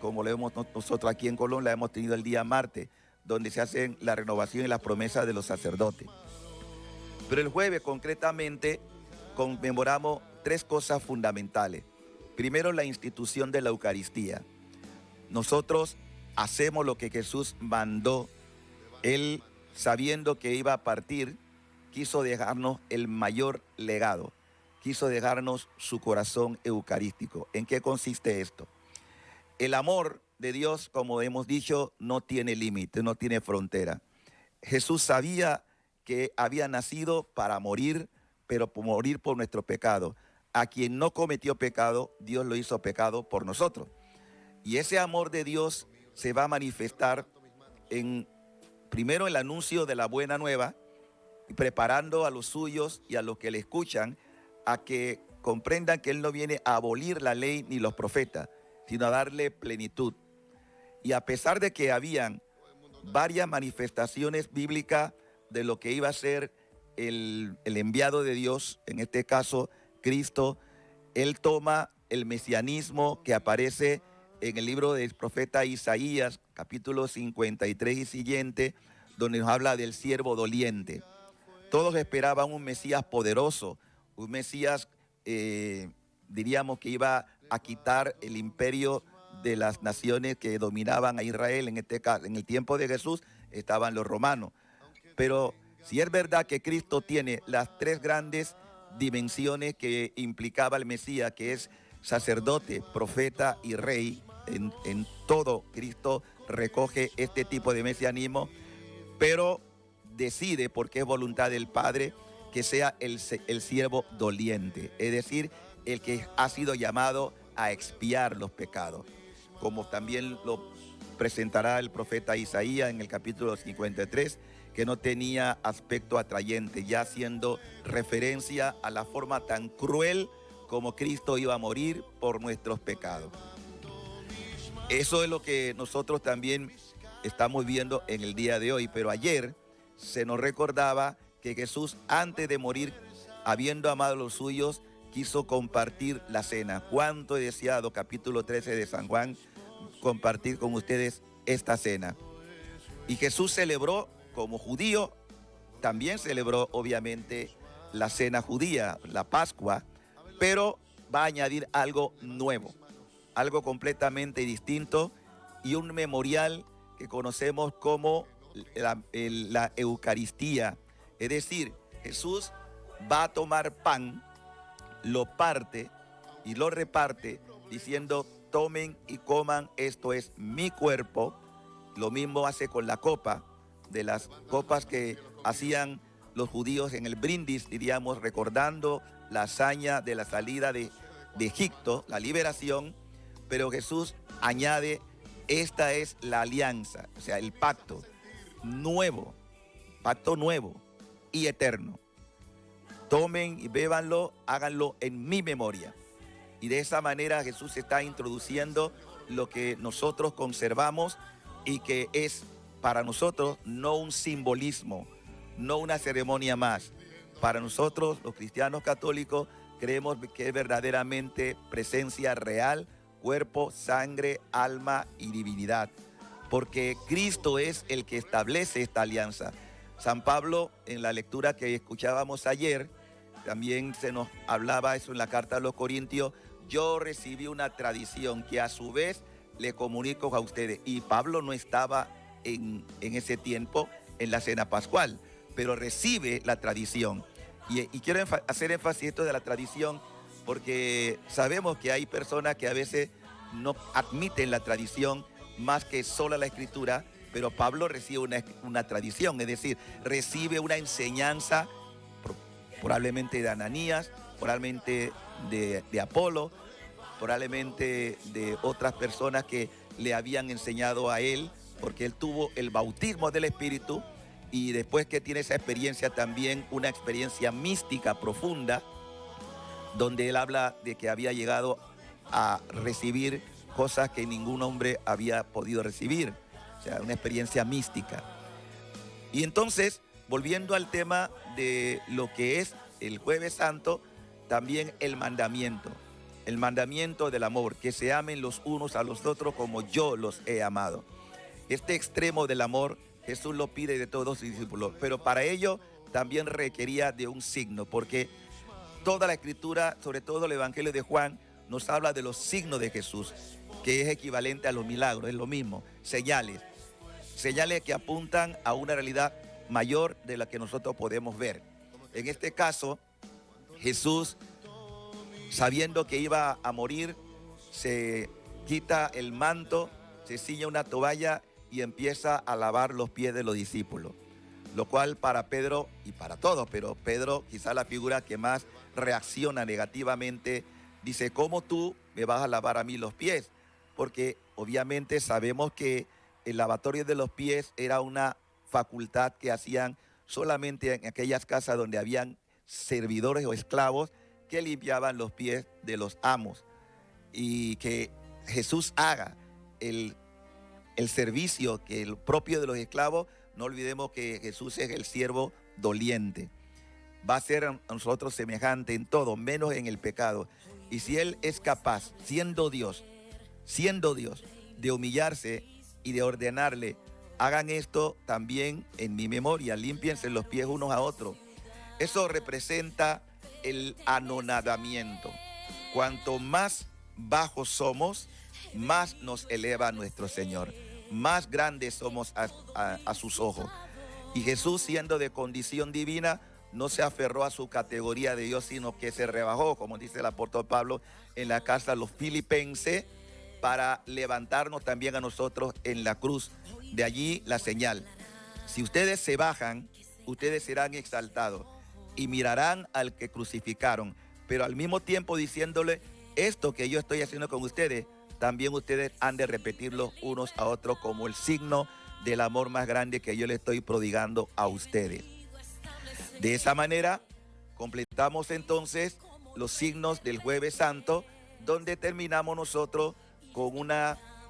como lo hemos nosotros aquí en Colón, la hemos tenido el día martes, donde se hacen la renovación y las promesas de los sacerdotes. Pero el jueves concretamente conmemoramos tres cosas fundamentales. Primero, la institución de la Eucaristía. Nosotros hacemos lo que Jesús mandó. Él, sabiendo que iba a partir, quiso dejarnos el mayor legado. Quiso dejarnos su corazón eucarístico. ¿En qué consiste esto? El amor de Dios, como hemos dicho, no tiene límite, no tiene frontera. Jesús sabía que había nacido para morir, pero por morir por nuestro pecado. A quien no cometió pecado, Dios lo hizo pecado por nosotros. Y ese amor de Dios se va a manifestar en, primero, el anuncio de la buena nueva, preparando a los suyos y a los que le escuchan a que comprendan que Él no viene a abolir la ley ni los profetas, sino a darle plenitud. Y a pesar de que habían varias manifestaciones bíblicas de lo que iba a ser el enviado de Dios, en este caso Cristo, Él toma el mesianismo que aparece en el libro del profeta Isaías, capítulo 53 y siguiente, donde nos habla del siervo doliente. Todos esperaban un Mesías poderoso, un Mesías, diríamos, que iba a quitar el imperio de las naciones que dominaban a Israel. En este caso, en el tiempo de Jesús estaban los romanos. Pero si es verdad que Cristo tiene las tres grandes dimensiones que implicaba el Mesías, que es sacerdote, profeta y rey, en todo Cristo recoge este tipo de mesianismo, pero decide, porque es voluntad del Padre, que sea el siervo doliente, es decir, el que ha sido llamado a expiar los pecados, como también lo presentará el profeta Isaías en el capítulo 53, que no tenía aspecto atrayente, ya haciendo referencia a la forma tan cruel como Cristo iba a morir por nuestros pecados. Eso es lo que nosotros también estamos viendo en el día de hoy, pero ayer se nos recordaba que Jesús, antes de morir, habiendo amado a los suyos, quiso compartir la cena. Cuánto he deseado, capítulo 13 de San Juan, compartir con ustedes esta cena. Y Jesús celebró, como judío, también celebró obviamente la cena judía, la Pascua, pero va a añadir algo nuevo, algo completamente distinto y un memorial que conocemos como la Eucaristía. Es decir, Jesús va a tomar pan, lo parte y lo reparte diciendo: tomen y coman, esto es mi cuerpo. Lo mismo hace con la copa, de las copas que hacían los judíos en el brindis, diríamos, recordando la hazaña de la salida de Egipto, la liberación. Pero Jesús añade: esta es la alianza, o sea, el pacto nuevo y eterno. Tomen y bébanlo, háganlo en mi memoria. Y de esa manera Jesús está introduciendo lo que nosotros conservamos y que es para nosotros no un simbolismo, no una ceremonia más. Para nosotros, los cristianos católicos, creemos que es verdaderamente presencia real, cuerpo, sangre, alma y divinidad, porque Cristo es el que establece esta alianza. San Pablo, en la lectura que escuchábamos ayer, también se nos hablaba eso en la carta a los Corintios: yo recibí una tradición que a su vez le comunico a ustedes. Y Pablo no estaba en ese tiempo en la cena pascual, pero recibe la tradición. Y quiero hacer énfasis esto de la tradición, porque sabemos que hay personas que a veces no admiten la tradición más que solo la Escritura, pero Pablo recibe una tradición, es decir, recibe una enseñanza, probablemente de Ananías, probablemente de Apolo, probablemente de otras personas que le habían enseñado a él, porque él tuvo el bautismo del Espíritu, y después que tiene esa experiencia también, una experiencia mística profunda, donde él habla de que había llegado a recibir cosas que ningún hombre había podido recibir, o sea, una experiencia mística. Y entonces, volviendo al tema de lo que es el Jueves Santo, también el mandamiento. el mandamiento del amor, que se amen los unos a los otros como yo los he amado. Este extremo del amor Jesús lo pide de todos sus discípulos, pero para ello también requería de un signo, porque toda la escritura, sobre todo el Evangelio de Juan, nos habla de los signos de Jesús, que es equivalente a los milagros, es lo mismo, señales que apuntan a una realidad mayor de la que nosotros podemos ver. En este caso, Jesús, sabiendo que iba a morir, se quita el manto, se ciñe una toalla y empieza a lavar los pies de los discípulos. Lo cual para Pedro y para todos, pero Pedro quizá la figura que más reacciona negativamente, dice, ¿cómo tú me vas a lavar a mí los pies? Porque obviamente sabemos que el lavatorio de los pies era una facultad que hacían solamente en aquellas casas donde habían servidores o esclavos que limpiaban los pies de los amos. Y que Jesús haga el servicio que el propio de los esclavos, no olvidemos que Jesús es el siervo doliente. Va a ser a nosotros semejante en todo, menos en el pecado. Y si Él es capaz, siendo Dios, de humillarse y de ordenarle, hagan esto también en mi memoria, límpiense los pies unos a otros. Eso representa el anonadamiento. Cuanto más bajos somos, más nos eleva nuestro Señor. Más grandes somos a sus ojos. Y Jesús, siendo de condición divina, no se aferró a su categoría de Dios, sino que se rebajó, como dice el apóstol Pablo en la carta a los Filipenses, para levantarnos también a nosotros en la cruz. De allí la señal. Si ustedes se bajan, ustedes serán exaltados y mirarán al que crucificaron, pero al mismo tiempo diciéndole, esto que yo estoy haciendo con ustedes, también ustedes han de repetirlo unos a otros como el signo del amor más grande que yo le estoy prodigando a ustedes. De esa manera, completamos entonces los signos del Jueves Santo, donde terminamos nosotros con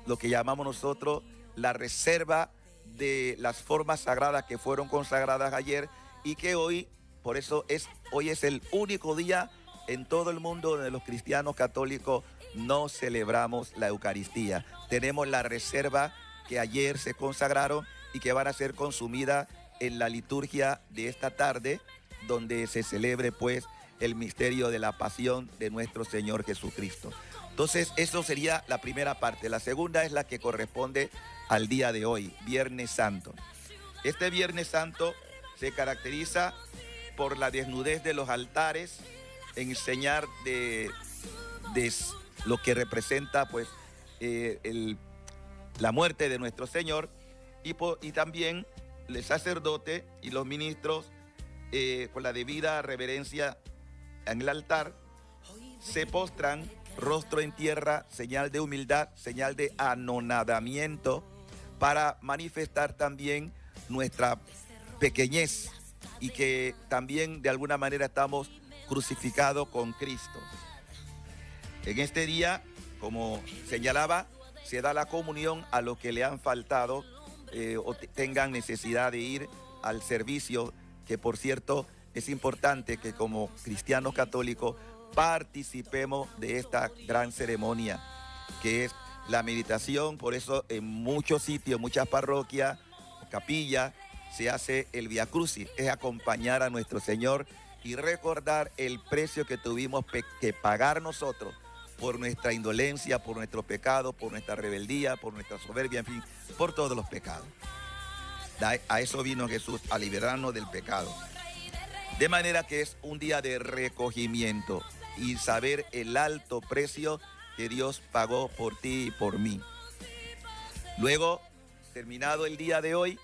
lo que llamamos nosotros la reserva de las formas sagradas que fueron consagradas ayer y que hoy, por eso hoy es el único día en todo el mundo donde los cristianos católicos no celebramos la Eucaristía. Tenemos la reserva que ayer se consagraron y que van a ser consumidas en la liturgia de esta tarde, donde se celebre pues el misterio de la pasión de nuestro Señor Jesucristo. Entonces, eso sería la primera parte. La segunda es la que corresponde al día de hoy, Viernes Santo. Este Viernes Santo se caracteriza por la desnudez de los altares, enseñar de lo que representa pues la muerte de nuestro Señor, y también el sacerdote y los ministros con la debida reverencia en el altar se postran rostro en tierra, señal de humildad, señal de anonadamiento, para manifestar también nuestra pequeñez y que también de alguna manera estamos crucificados con Cristo. En este día, como señalaba, se da la comunión a los que le han faltado o tengan necesidad de ir al servicio, que por cierto es importante que como cristianos católicos participemos de esta gran ceremonia que es la meditación. Por eso en muchos sitios, muchas parroquias, capillas, se hace el Vía Crucis, es acompañar a nuestro Señor y recordar el precio que tuvimos que pagar nosotros por nuestra indolencia, por nuestro pecado, por nuestra rebeldía, por nuestra soberbia, en fin, por todos los pecados. A eso vino Jesús, a liberarnos del pecado. De manera que es un día de recogimiento y saber el alto precio que Dios pagó por ti y por mí. Luego, terminado el día de hoy,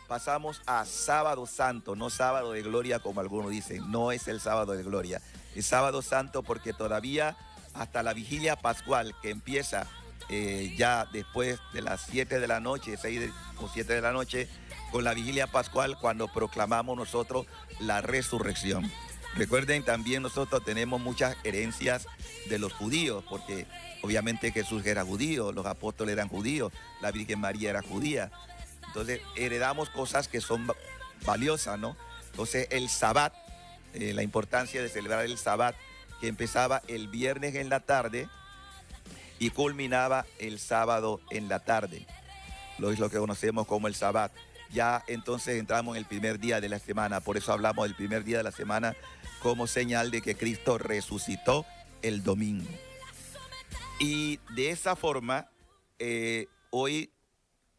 pasamos a Sábado Santo, no Sábado de Gloria como algunos dicen, no es el Sábado de Gloria, es Sábado Santo porque todavía hasta la vigilia pascual que empieza ya después de las 7 de la noche, 6 o 7 de la noche, con la vigilia pascual cuando proclamamos nosotros la resurrección. Recuerden, también nosotros tenemos muchas herencias de los judíos, porque obviamente Jesús era judío, los apóstoles eran judíos, la Virgen María era judía. Entonces heredamos cosas que son valiosas, ¿no? Entonces el Sabbat, la importancia de celebrar el Sabbat, que empezaba el viernes en la tarde y culminaba el sábado en la tarde. Es lo que conocemos como el Sabbat. Ya entonces entramos en el primer día de la semana, por eso hablamos del primer día de la semana como señal de que Cristo resucitó el domingo. Y de esa forma, hoy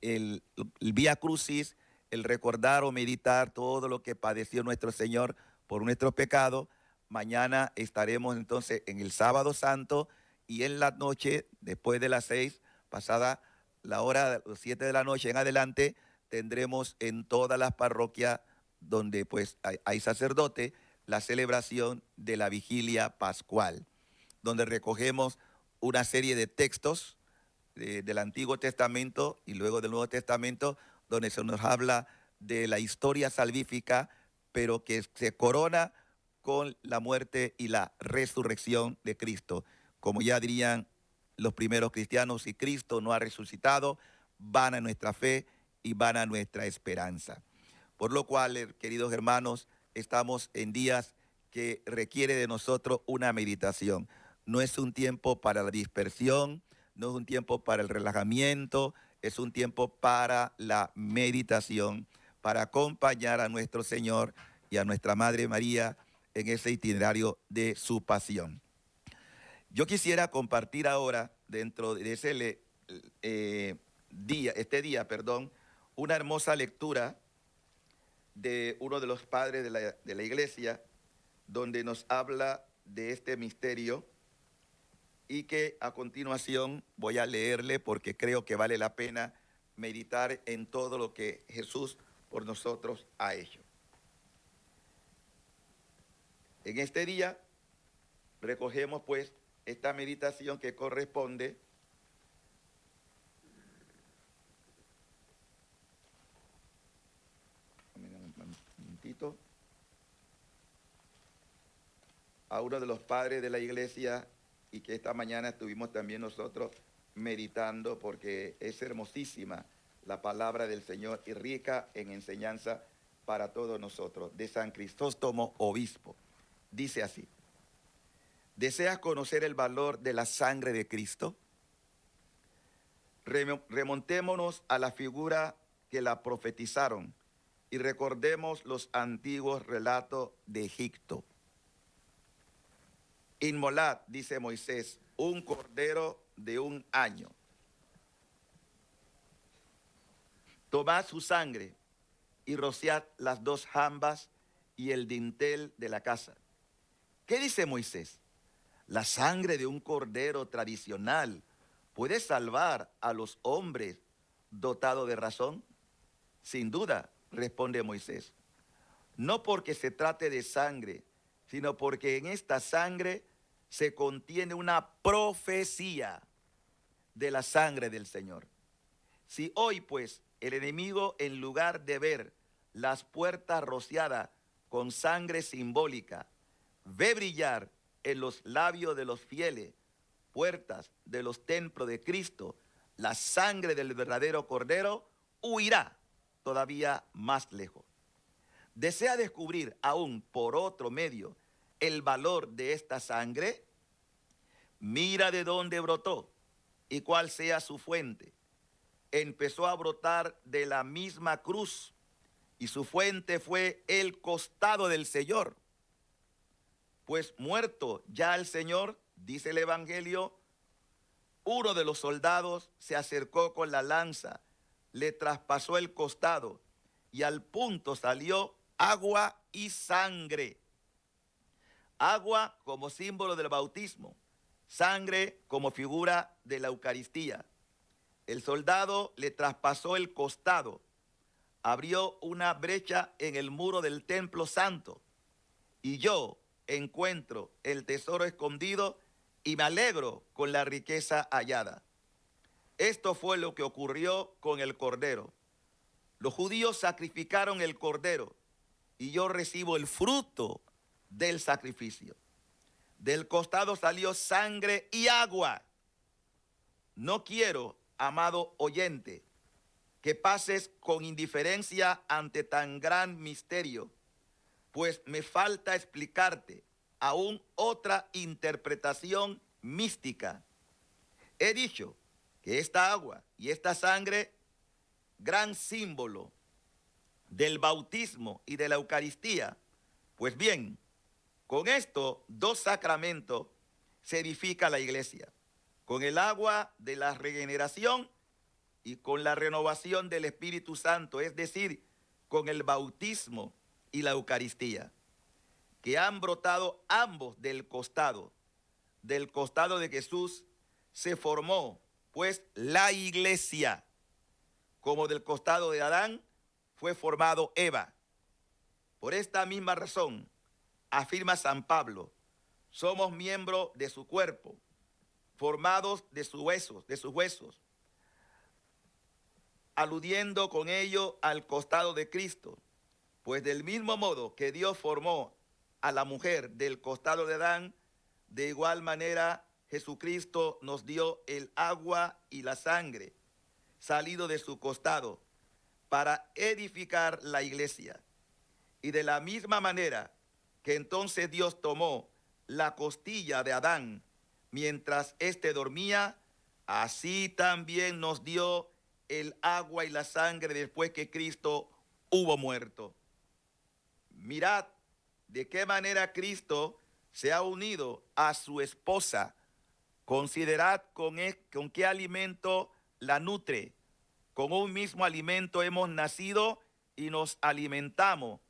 el Vía Crucis, el recordar o meditar todo lo que padeció nuestro Señor por nuestros pecados. Mañana estaremos entonces en el Sábado Santo y en la noche, después de las 6, pasada la hora de las 7 de la noche en adelante, tendremos en todas las parroquias donde pues hay sacerdote la celebración de la vigilia pascual, donde recogemos una serie de textos del Antiguo Testamento y luego del Nuevo Testamento, donde se nos habla de la historia salvífica, pero que se corona con la muerte y la resurrección de Cristo. Como ya dirían los primeros cristianos, si Cristo no ha resucitado, vana nuestra fe y vana nuestra esperanza. Por lo cual, queridos hermanos, estamos en días que requiere de nosotros una meditación. No es un tiempo para la dispersión, no es un tiempo para el relajamiento, es un tiempo para la meditación, para acompañar a nuestro Señor y a nuestra Madre María en ese itinerario de su pasión. Yo quisiera compartir ahora, dentro de ese día, una hermosa lectura de uno de los padres de la iglesia, donde nos habla de este misterio y que a continuación voy a leerle porque creo que vale la pena meditar en todo lo que Jesús por nosotros ha hecho. En este día recogemos pues esta meditación que corresponde a uno de los padres de la iglesia y que esta mañana estuvimos también nosotros meditando porque es hermosísima la palabra del Señor y rica en enseñanza para todos nosotros. De San Crisóstomo, obispo. Dice así: ¿deseas conocer el valor de la sangre de Cristo? Remontémonos a la figura que la profetizaron y recordemos los antiguos relatos de Egipto. Inmolad, dice Moisés, un cordero de 1 año. Tomad su sangre y rociad las 2 jambas y el dintel de la casa. ¿Qué dice Moisés? La sangre de un cordero tradicional puede salvar a los hombres dotados de razón. Sin duda, responde Moisés. No porque se trate de sangre, sino porque en esta sangre se contiene una profecía de la sangre del Señor. Si hoy, pues, el enemigo, en lugar de ver las puertas rociadas con sangre simbólica, ve brillar en los labios de los fieles, puertas de los templos de Cristo, la sangre del verdadero Cordero, huirá todavía más lejos. ¿Desea descubrir aún por otro medio el valor de esta sangre? Mira de dónde brotó y cuál sea su fuente. Empezó a brotar de la misma cruz y su fuente fue el costado del Señor. Pues muerto ya el Señor, dice el Evangelio, uno de los soldados se acercó con la lanza, le traspasó el costado y al punto salió agua y sangre. Agua como símbolo del bautismo, sangre como figura de la Eucaristía. El soldado le traspasó el costado, abrió una brecha en el muro del templo santo y yo encuentro el tesoro escondido y me alegro con la riqueza hallada. Esto fue lo que ocurrió con el cordero. Los judíos sacrificaron el cordero y yo recibo el fruto del sacrificio. Del costado salió sangre y agua. No quiero, amado oyente, que pases con indiferencia ante tan gran misterio, pues me falta explicarte aún otra interpretación mística. He dicho que esta agua y esta sangre, gran símbolo del bautismo y de la Eucaristía, pues bien, con estos dos sacramentos se edifica la iglesia, con el agua de la regeneración y con la renovación del Espíritu Santo, es decir, con el bautismo y la Eucaristía, que han brotado ambos del costado de Jesús, se formó pues la iglesia, como del costado de Adán fue formado Eva. Por esta misma razón, afirma San Pablo, somos miembros de su cuerpo, formados de sus huesos, aludiendo con ello al costado de Cristo, pues del mismo modo que Dios formó a la mujer del costado de Adán, de igual manera Jesucristo nos dio el agua y la sangre, salido de su costado, para edificar la iglesia. Y de la misma manera que entonces Dios tomó la costilla de Adán mientras éste dormía, así también nos dio el agua y la sangre después que Cristo hubo muerto. Mirad de qué manera Cristo se ha unido a su esposa. Considerad con qué alimento la nutre. Con un mismo alimento hemos nacido y nos alimentamos.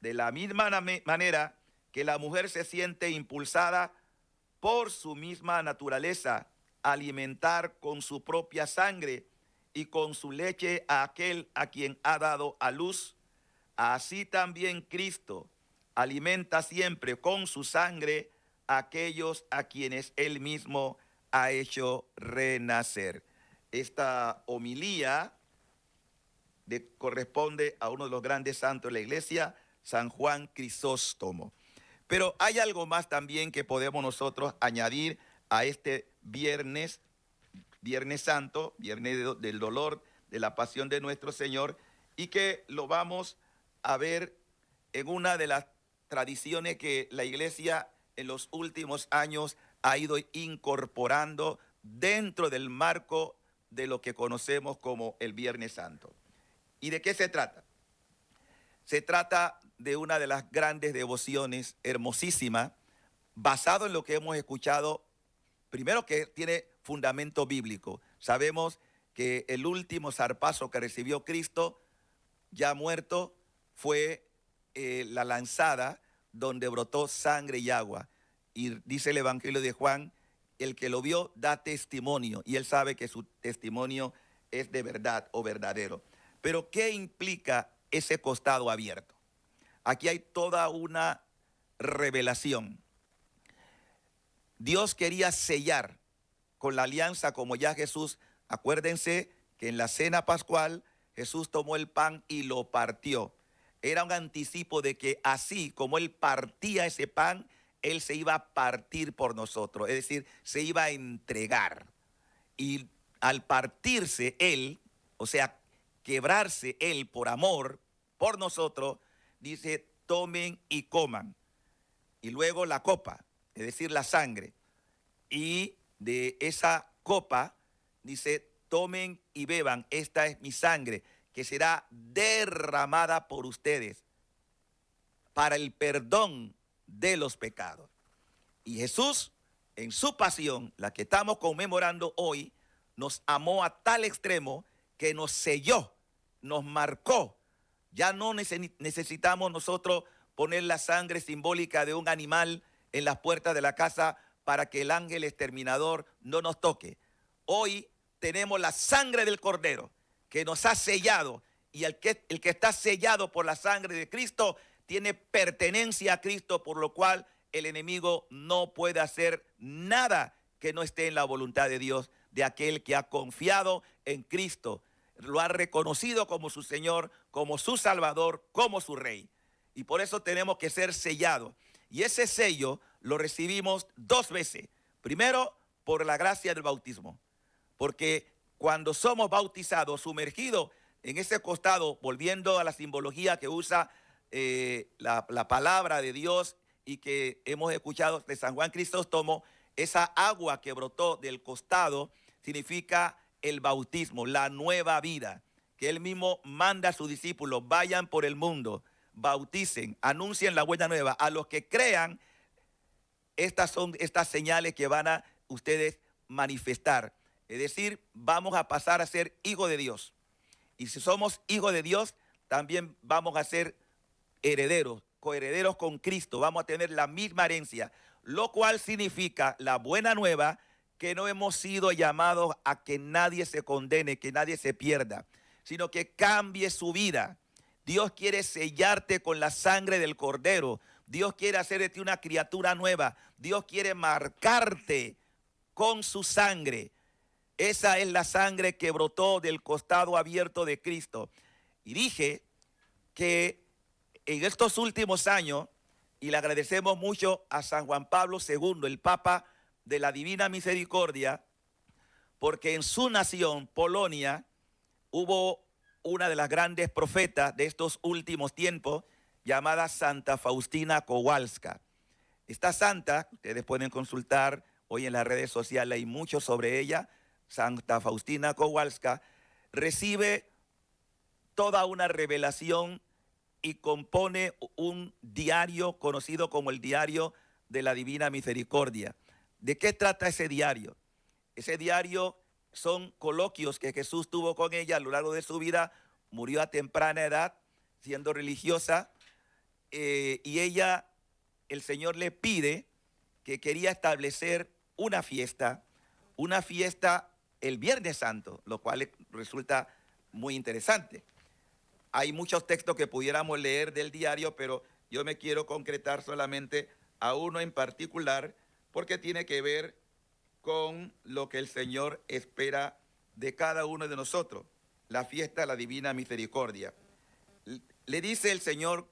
De la misma manera que la mujer se siente impulsada por su misma naturaleza a alimentar con su propia sangre y con su leche a aquel a quien ha dado a luz, así también Cristo alimenta siempre con su sangre a aquellos a quienes él mismo ha hecho renacer. Esta homilía corresponde a uno de los grandes santos de la iglesia, San Juan Crisóstomo. Pero hay algo más también que podemos nosotros añadir a este Viernes Santo, Viernes del dolor, de la pasión de nuestro Señor, y que lo vamos a ver en una de las tradiciones que la iglesia en los últimos años ha ido incorporando dentro del marco de lo que conocemos como el Viernes Santo. ¿Y de qué se trata? Se trata de una de las grandes devociones hermosísima, basado en lo que hemos escuchado, primero que tiene fundamento bíblico. Sabemos que el último zarpazo que recibió Cristo, ya muerto, fue la lanzada donde brotó sangre y agua. Y dice el Evangelio de Juan, el que lo vio da testimonio, y él sabe que su testimonio es de verdad o verdadero. Pero ¿qué implica ese costado abierto? Aquí hay toda una revelación. Dios quería sellar con la alianza, como ya Jesús, acuérdense que en la cena pascual Jesús tomó el pan y lo partió. Era un anticipo de que así como él partía ese pan, él se iba a partir por nosotros, es decir, se iba a entregar. Y al partirse él, o sea, quebrarse él por amor por nosotros, dice, tomen y coman. Y luego la copa, es decir, la sangre. Y de esa copa, dice, tomen y beban, esta es mi sangre, que será derramada por ustedes para el perdón de los pecados. Y Jesús, en su pasión, la que estamos conmemorando hoy, nos amó a tal extremo que nos selló, nos marcó. Ya no necesitamos nosotros poner la sangre simbólica de un animal en las puertas de la casa para que el ángel exterminador no nos toque. Hoy tenemos la sangre del Cordero que nos ha sellado, y el que está sellado por la sangre de Cristo tiene pertenencia a Cristo, por lo cual el enemigo no puede hacer nada que no esté en la voluntad de Dios, de aquel que ha confiado en Cristo, lo ha reconocido como su Señor, como su Salvador, como su Rey. Y por eso tenemos que ser sellados. Y ese sello lo recibimos dos veces. Primero, por la gracia del bautismo. Porque cuando somos bautizados, sumergidos en ese costado, volviendo a la simbología que usa la palabra de Dios y que hemos escuchado de San Juan Crisóstomo, esa agua que brotó del costado significa el bautismo, la nueva vida, que él mismo manda a sus discípulos, vayan por el mundo, bauticen, anuncien la buena nueva. A los que crean, estas son estas señales que van a ustedes manifestar. Es decir, vamos a pasar a ser hijos de Dios. Y si somos hijos de Dios, también vamos a ser herederos, coherederos con Cristo. Vamos a tener la misma herencia, lo cual significa la buena nueva, que no hemos sido llamados a que nadie se condene, que nadie se pierda, sino que cambie su vida. Dios quiere sellarte con la sangre del Cordero. Dios quiere hacer de ti una criatura nueva. Dios quiere marcarte con su sangre. Esa es la sangre que brotó del costado abierto de Cristo. Y dije que en estos últimos años, y le agradecemos mucho a San Juan Pablo II, el Papa de la Divina Misericordia, porque en su nación, Polonia, hubo una de las grandes profetas de estos últimos tiempos, llamada Santa Faustina Kowalska. Esta santa, ustedes pueden consultar hoy en las redes sociales, hay mucho sobre ella. Santa Faustina Kowalska recibe toda una revelación y compone un diario conocido como el Diario de la Divina Misericordia. ¿De qué trata ese diario? Ese diario son coloquios que Jesús tuvo con ella a lo largo de su vida. Murió a temprana edad, siendo religiosa, y ella, el Señor le pide que quería establecer una fiesta el Viernes Santo, lo cual resulta muy interesante. Hay muchos textos que pudiéramos leer del diario, pero yo me quiero concretar solamente a uno en particular, porque tiene que ver con lo que el Señor espera de cada uno de nosotros, la fiesta de la Divina Misericordia. Le dice el Señor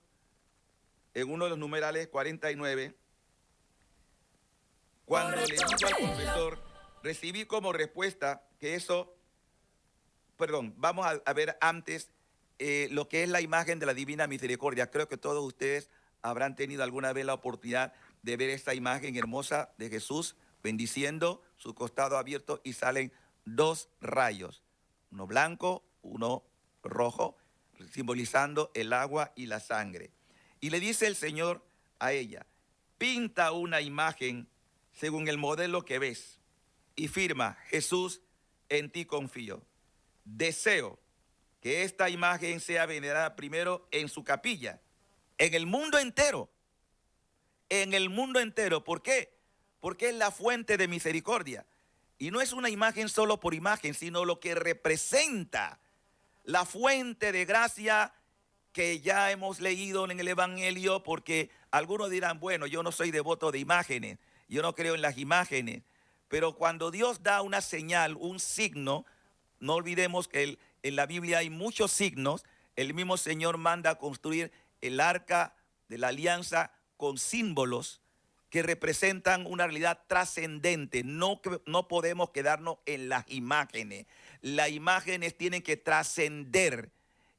en uno de los numerales 49, cuando le dijo al confesor, recibí como respuesta que vamos a ver antes lo que es la imagen de la Divina Misericordia. Creo que todos ustedes habrán tenido alguna vez la oportunidad de ver esta imagen hermosa de Jesús bendiciendo su costado abierto, y salen dos rayos, uno blanco, uno rojo, simbolizando el agua y la sangre. Y le dice el Señor a ella, pinta una imagen según el modelo que ves y firma, Jesús, en ti confío. Deseo que esta imagen sea venerada primero en su capilla, en el mundo entero. En el mundo entero. ¿Por qué? Porque es la fuente de misericordia. Y no es una imagen solo por imagen, sino lo que representa la fuente de gracia que ya hemos leído en el Evangelio, porque algunos dirán, bueno, yo no soy devoto de imágenes, yo no creo en las imágenes, pero cuando Dios da una señal, un signo, no olvidemos que en la Biblia hay muchos signos. El mismo Señor manda a construir el arca de la alianza con símbolos que representan una realidad trascendente. No podemos quedarnos en las imágenes. Las imágenes tienen que trascender.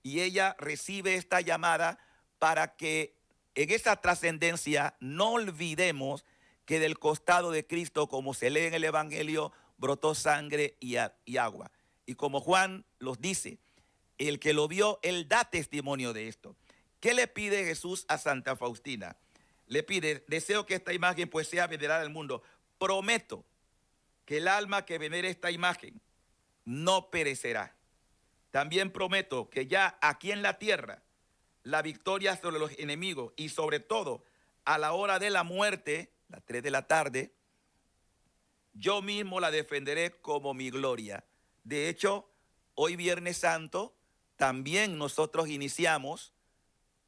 Y ella recibe esta llamada para que en esa trascendencia no olvidemos que del costado de Cristo, como se lee en el Evangelio, brotó sangre y agua. Y como Juan los dice, el que lo vio, él da testimonio de esto. ¿Qué le pide Jesús a Santa Faustina? Le pide, deseo que esta imagen pues sea venerada al mundo. Prometo que el alma que venere esta imagen no perecerá. También prometo que ya aquí en la tierra, la victoria sobre los enemigos y sobre todo a la hora de la muerte, las 3 de la tarde, yo mismo la defenderé como mi gloria. De hecho, hoy Viernes Santo, también nosotros iniciamos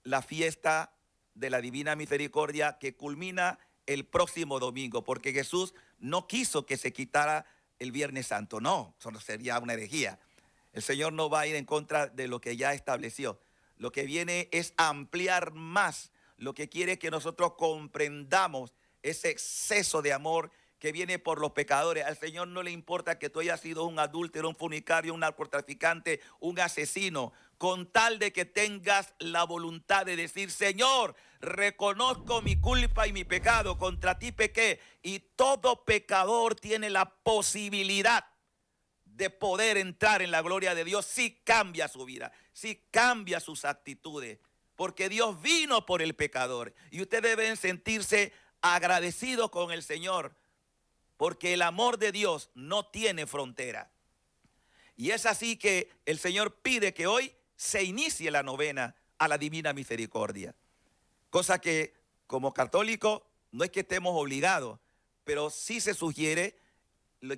la fiesta de la Divina Misericordia, que culmina el próximo domingo, porque Jesús no quiso que se quitara el Viernes Santo. No, eso sería una herejía. El Señor no va a ir en contra de lo que ya estableció. Lo que viene es ampliar más. Lo que quiere es que nosotros comprendamos ese exceso de amor que viene por los pecadores. Al Señor no le importa que tú hayas sido un adúltero, un fornicario, un narcotraficante, un asesino, con tal de que tengas la voluntad de decir: Señor, reconozco mi culpa y mi pecado, contra ti pequé. Y todo pecador tiene la posibilidad de poder entrar en la gloria de Dios si cambia su vida, si cambia sus actitudes, porque Dios vino por el pecador. Y ustedes deben sentirse agradecidos con el Señor, porque el amor de Dios no tiene frontera. Y es así que el Señor pide que hoy se inicie la novena a la Divina Misericordia. Cosa que como católicos no es que estemos obligados, pero sí se sugiere.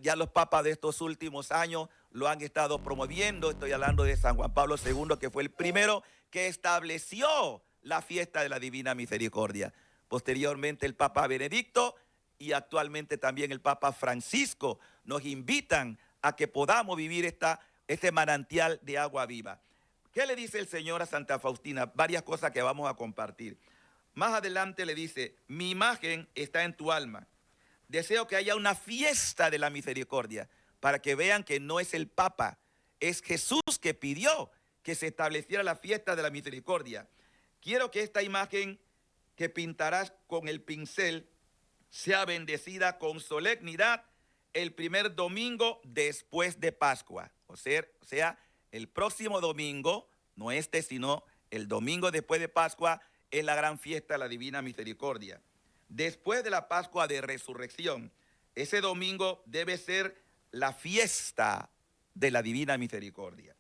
Ya los papas de estos últimos años lo han estado promoviendo. Estoy hablando de San Juan Pablo II, que fue el primero que estableció la fiesta de la Divina Misericordia. Posteriormente el Papa Benedicto y actualmente también el Papa Francisco nos invitan a que podamos vivir este manantial de agua viva. ¿Qué le dice el Señor a Santa Faustina? Varias cosas que vamos a compartir. Más adelante le dice: mi imagen está en tu alma. Deseo que haya una fiesta de la misericordia, para que vean que no es el Papa, es Jesús que pidió que se estableciera la fiesta de la misericordia. Quiero que esta imagen que pintarás con el pincel sea bendecida con solemnidad el primer domingo después de Pascua. O sea, el próximo domingo, no este, sino el domingo después de Pascua, es la gran fiesta de la Divina Misericordia. Después de la Pascua de Resurrección, ese domingo debe ser la fiesta de la Divina Misericordia.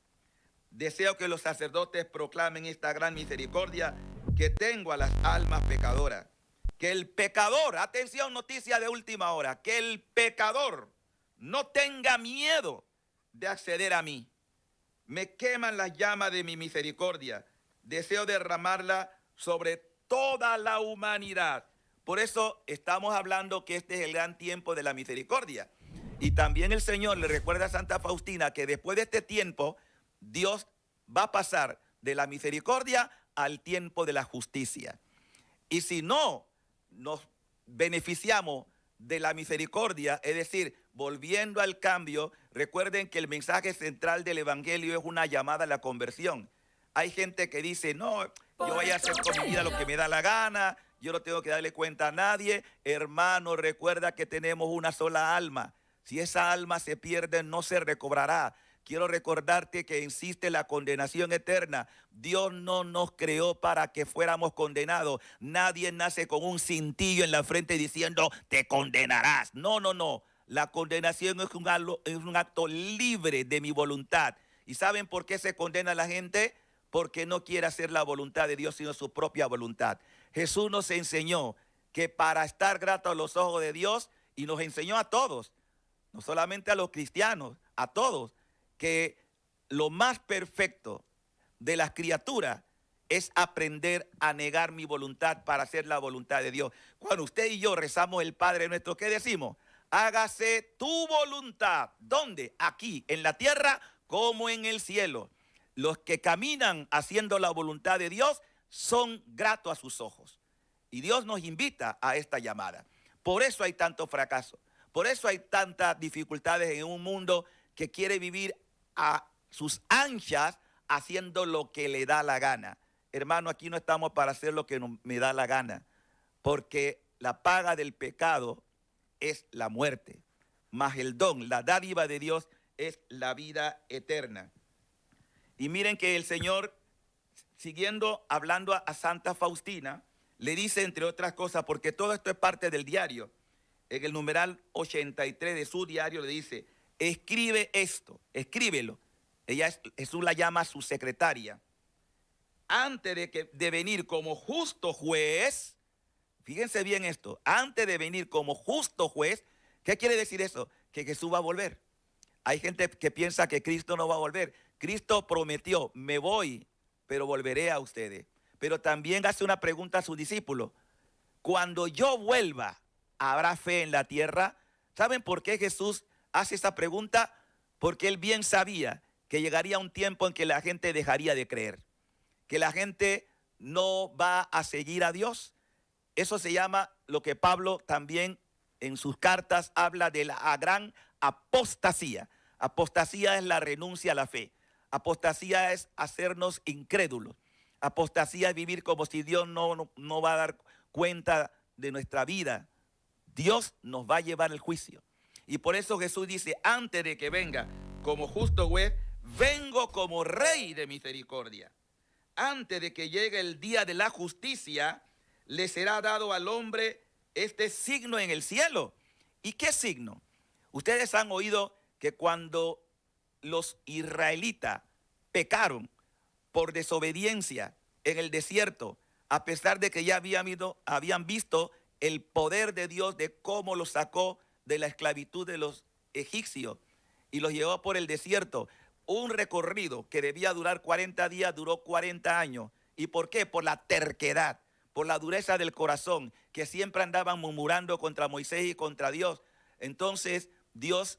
Deseo que los sacerdotes proclamen esta gran misericordia que tengo a las almas pecadoras. Que el pecador, atención, noticia de última hora, que el pecador no tenga miedo de acceder a mí. Me queman las llamas de mi misericordia. Deseo derramarla sobre toda la humanidad. Por eso estamos hablando que este es el gran tiempo de la misericordia. Y también el Señor le recuerda a Santa Faustina que después de este tiempo, Dios va a pasar de la misericordia al tiempo de la justicia. Y si no nos beneficiamos de la misericordia, es decir, volviendo al cambio, recuerden que el mensaje central del Evangelio es una llamada a la conversión. Hay gente que dice: no, yo voy a hacer con mi vida lo que me da la gana, yo no tengo que darle cuenta a nadie. Hermano, recuerda que tenemos una sola alma. Si esa alma se pierde, no se recobrará. Quiero recordarte que existe la condenación eterna. Dios no nos creó para que fuéramos condenados. Nadie nace con un cintillo en la frente diciendo: te condenarás. No, no, no. La condenación es un acto libre de mi voluntad. ¿Y saben por qué se condena a la gente? Porque no quiere hacer la voluntad de Dios, sino su propia voluntad. Jesús nos enseñó que para estar grato a los ojos de Dios, y nos enseñó a todos, no solamente a los cristianos, a todos, que lo más perfecto de las criaturas es aprender a negar mi voluntad para hacer la voluntad de Dios. Cuando usted y yo rezamos el Padre Nuestro, ¿qué decimos? Hágase tu voluntad. ¿Dónde? Aquí, en la tierra como en el cielo. Los que caminan haciendo la voluntad de Dios son gratos a sus ojos. Y Dios nos invita a esta llamada. Por eso hay tanto fracaso. Por eso hay tantas dificultades en un mundo que quiere vivir a sus anchas haciendo lo que le da la gana. Hermano, aquí no estamos para hacer lo que me da la gana, porque la paga del pecado es la muerte, mas el don, la dádiva de Dios es la vida eterna. Y miren que el Señor, siguiendo hablando a Santa Faustina, le dice, entre otras cosas, porque todo esto es parte del diario, en el numeral 83 de su diario le dice: escribe esto, escríbelo. Jesús la llama su secretaria. Antes de venir como justo juez, fíjense bien esto, antes de venir como justo juez, ¿qué quiere decir eso? Que Jesús va a volver. Hay gente que piensa que Cristo no va a volver. Cristo prometió: me voy, pero volveré a ustedes. Pero también hace una pregunta a sus discípulos: cuando yo vuelva, ¿habrá fe en la tierra? ¿Saben por qué Jesús hace esa pregunta? Porque él bien sabía que llegaría un tiempo en que la gente dejaría de creer, que la gente no va a seguir a Dios. Eso se llama lo que Pablo también en sus cartas habla de la gran apostasía. Apostasía es la renuncia a la fe. Apostasía es hacernos incrédulos. Apostasía es vivir como si Dios no va a dar cuenta de nuestra vida. Dios nos va a llevar el juicio. Y por eso Jesús dice, antes de que venga como justo juez, vengo como rey de misericordia. Antes de que llegue el día de la justicia, le será dado al hombre este signo en el cielo. ¿Y qué signo? Ustedes han oído que cuando los israelitas pecaron por desobediencia en el desierto, a pesar de que ya habían visto el poder de Dios de cómo los sacó de la esclavitud de los egipcios y los llevó por el desierto, un recorrido que debía durar 40 días, duró 40 años. ¿Y por qué? Por la terquedad, por la dureza del corazón, que siempre andaban murmurando contra Moisés y contra Dios. Entonces Dios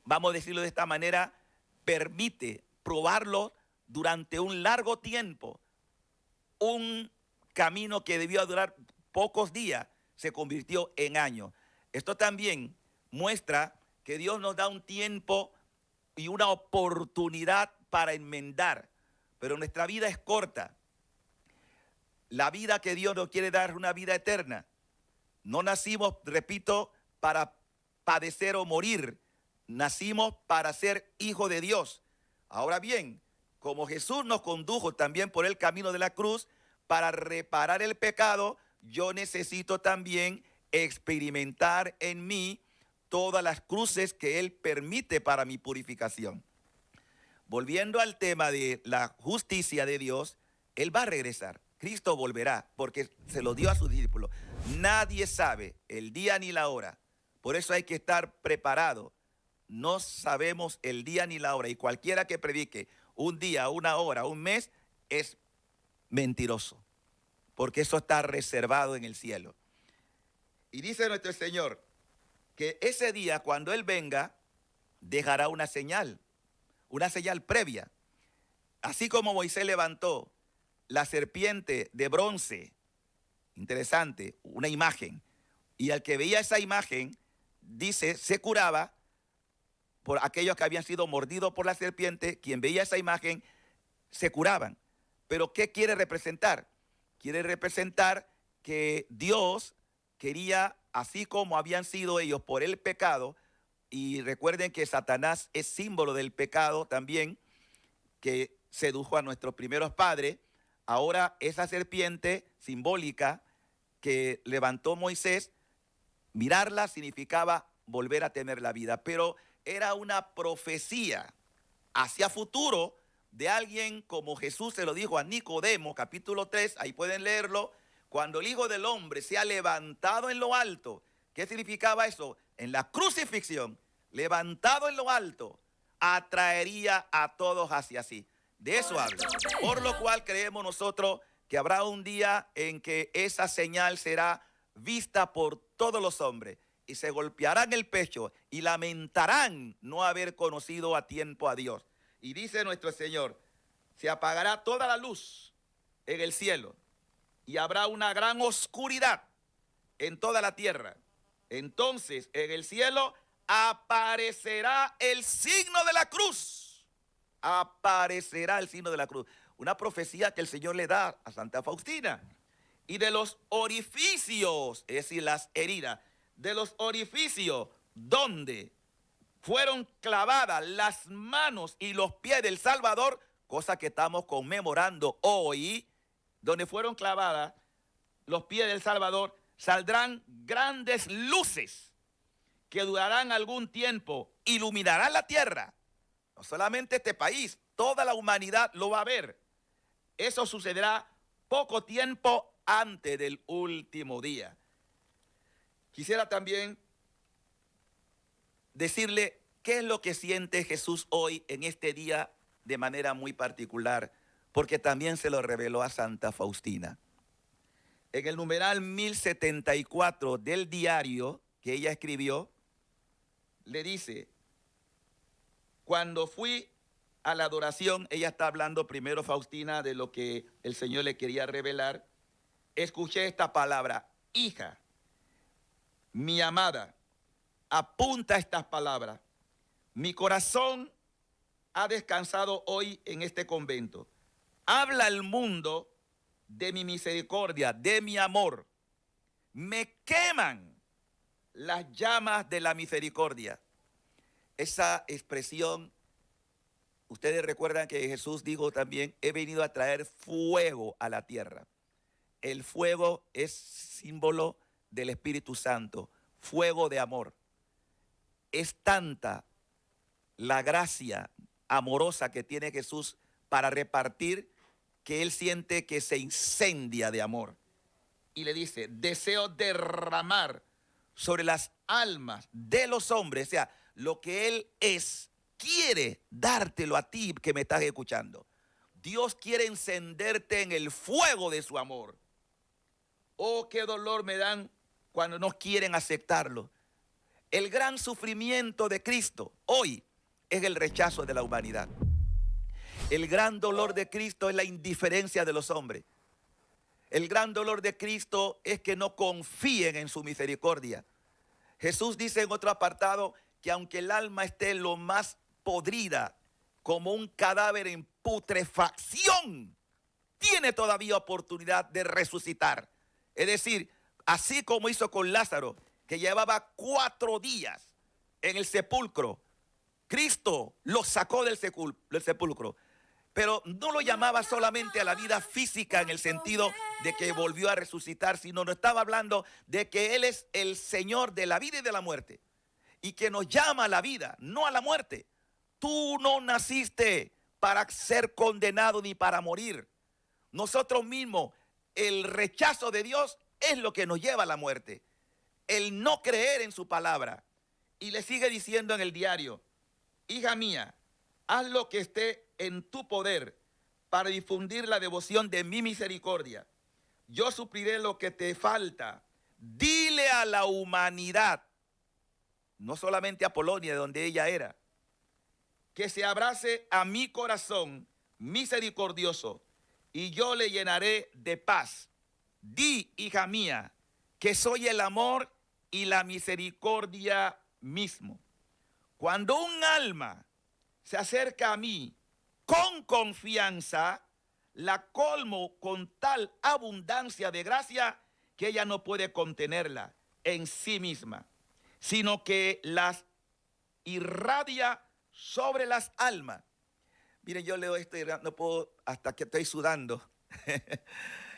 vamos a decirlo de esta manera, permite probarlo durante un largo tiempo. Un camino que debió durar pocos días se convirtió en años. Esto también muestra que Dios nos da un tiempo y una oportunidad para enmendar, pero nuestra vida es corta. La vida que Dios nos quiere dar es una vida eterna. No nacimos, repito, para padecer o morir. Nacimos para ser hijos de Dios. Ahora bien, como Jesús nos condujo también por el camino de la cruz para reparar el pecado, yo necesito también experimentar en mí todas las cruces que Él permite para mi purificación. Volviendo al tema de la justicia de Dios, Él va a regresar. Cristo volverá porque se lo dio a sus discípulos. Nadie sabe el día ni la hora. Por eso hay que estar preparado. No sabemos el día ni la hora. Y cualquiera que predique un día, una hora, un mes, es mentiroso. Porque eso está reservado en el cielo. Y dice nuestro Señor que ese día, cuando Él venga, dejará una señal previa. Así como Moisés levantó la serpiente de bronce, interesante, una imagen, y al que veía esa imagen, dice, se curaba por aquellos que habían sido mordidos por la serpiente, quien veía esa imagen, se curaban. Pero ¿qué quiere representar? Quiere representar que Dios quería, así como habían sido ellos por el pecado, y recuerden que Satanás es símbolo del pecado también, que sedujo a nuestros primeros padres. Ahora esa serpiente simbólica que levantó Moisés, mirarla significaba volver a tener la vida, pero era una profecía hacia futuro de alguien como Jesús se lo dijo a Nicodemo, capítulo 3, ahí pueden leerlo, cuando el Hijo del Hombre se ha levantado en lo alto. ¿Qué significaba eso? En la crucifixión, levantado en lo alto, atraería a todos hacia sí. De eso habla. Por lo cual creemos nosotros que habrá un día en que esa señal será vista por todos los hombres y se golpearán el pecho y lamentarán no haber conocido a tiempo a Dios. Y dice nuestro Señor, se apagará toda la luz en el cielo y habrá una gran oscuridad en toda la tierra. Entonces en el cielo aparecerá el signo de la cruz. Aparecerá el signo de la cruz. Una profecía que el Señor le da a Santa Faustina. Y de los orificios, es decir, las heridas, de los orificios donde fueron clavadas las manos y los pies del Salvador, cosa que estamos conmemorando hoy, donde fueron clavadas los pies del Salvador, saldrán grandes luces que durarán algún tiempo, iluminarán la tierra. No solamente este país, toda la humanidad lo va a ver. Eso sucederá poco tiempo antes del último día. Quisiera también decirle qué es lo que siente Jesús hoy en este día de manera muy particular, porque también se lo reveló a Santa Faustina. En el numeral 1074 del diario que ella escribió, le dice, cuando fui a la adoración, ella está hablando primero, Faustina, de lo que el Señor le quería revelar, escuché esta palabra, hija. mi amada, apunta estas palabras. Mi corazón ha descansado hoy en este convento. Habla al mundo de mi misericordia, de mi amor. Me queman las llamas de la misericordia. Esa expresión, ustedes recuerdan que Jesús dijo también, he venido a traer fuego a la tierra. El fuego es símbolo del Espíritu Santo, fuego de amor. Es tanta la gracia amorosa que tiene Jesús para repartir que él siente que se incendia de amor. Y le dice, deseo derramar sobre las almas de los hombres, o sea, lo que él es, quiere dártelo a ti que me estás escuchando. Dios quiere encenderte en el fuego de su amor. Oh, qué dolor me dan cuando no quieren aceptarlo. El gran sufrimiento de Cristo hoy es el rechazo de la humanidad. El gran dolor de Cristo es la indiferencia de los hombres. El gran dolor de Cristo es que no confíen en su misericordia. Jesús dice en otro apartado que aunque el alma esté lo más podrida, como un cadáver en putrefacción, tiene todavía oportunidad de resucitar. Es decir, así como hizo con Lázaro, que llevaba 4 días en el sepulcro, Cristo lo sacó del sepulcro, pero no lo llamaba solamente a la vida física en el sentido de que volvió a resucitar, sino nos estaba hablando de que Él es el Señor de la vida y de la muerte, y que nos llama a la vida, no a la muerte. Tú no naciste para ser condenado ni para morir. Nosotros mismos, el rechazo de Dios es lo que nos lleva a la muerte. El no creer en su palabra. Y le sigue diciendo en el diario, hija mía, haz lo que esté en tu poder para difundir la devoción de mi misericordia. Yo supliré lo que te falta. Dile a la humanidad, no solamente a Polonia, de donde ella era, que se abrace a mi corazón misericordioso y yo le llenaré de paz. Di, hija mía, que soy el amor y la misericordia mismo. Cuando un alma se acerca a mí con confianza, la colmo con tal abundancia de gracia que ella no puede contenerla en sí misma, sino que las irradia sobre las almas. Miren, yo leo esto y no puedo, hasta que estoy sudando,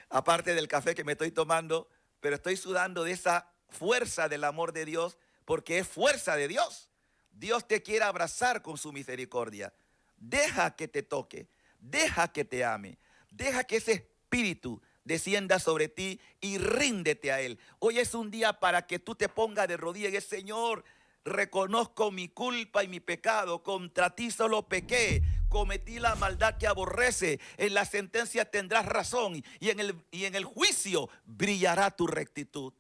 aparte del café que me estoy tomando, pero estoy sudando de esa fuerza del amor de Dios, porque es fuerza de Dios. Dios te quiere abrazar con su misericordia. Deja que te toque, deja que te ame, deja que ese espíritu descienda sobre ti y ríndete a Él. Hoy es un día para que tú te pongas de rodillas y digas, Señor, reconozco mi culpa y mi pecado, contra ti solo pequé, cometí la maldad que aborrece, en la sentencia tendrás razón y en el juicio brillará tu rectitud.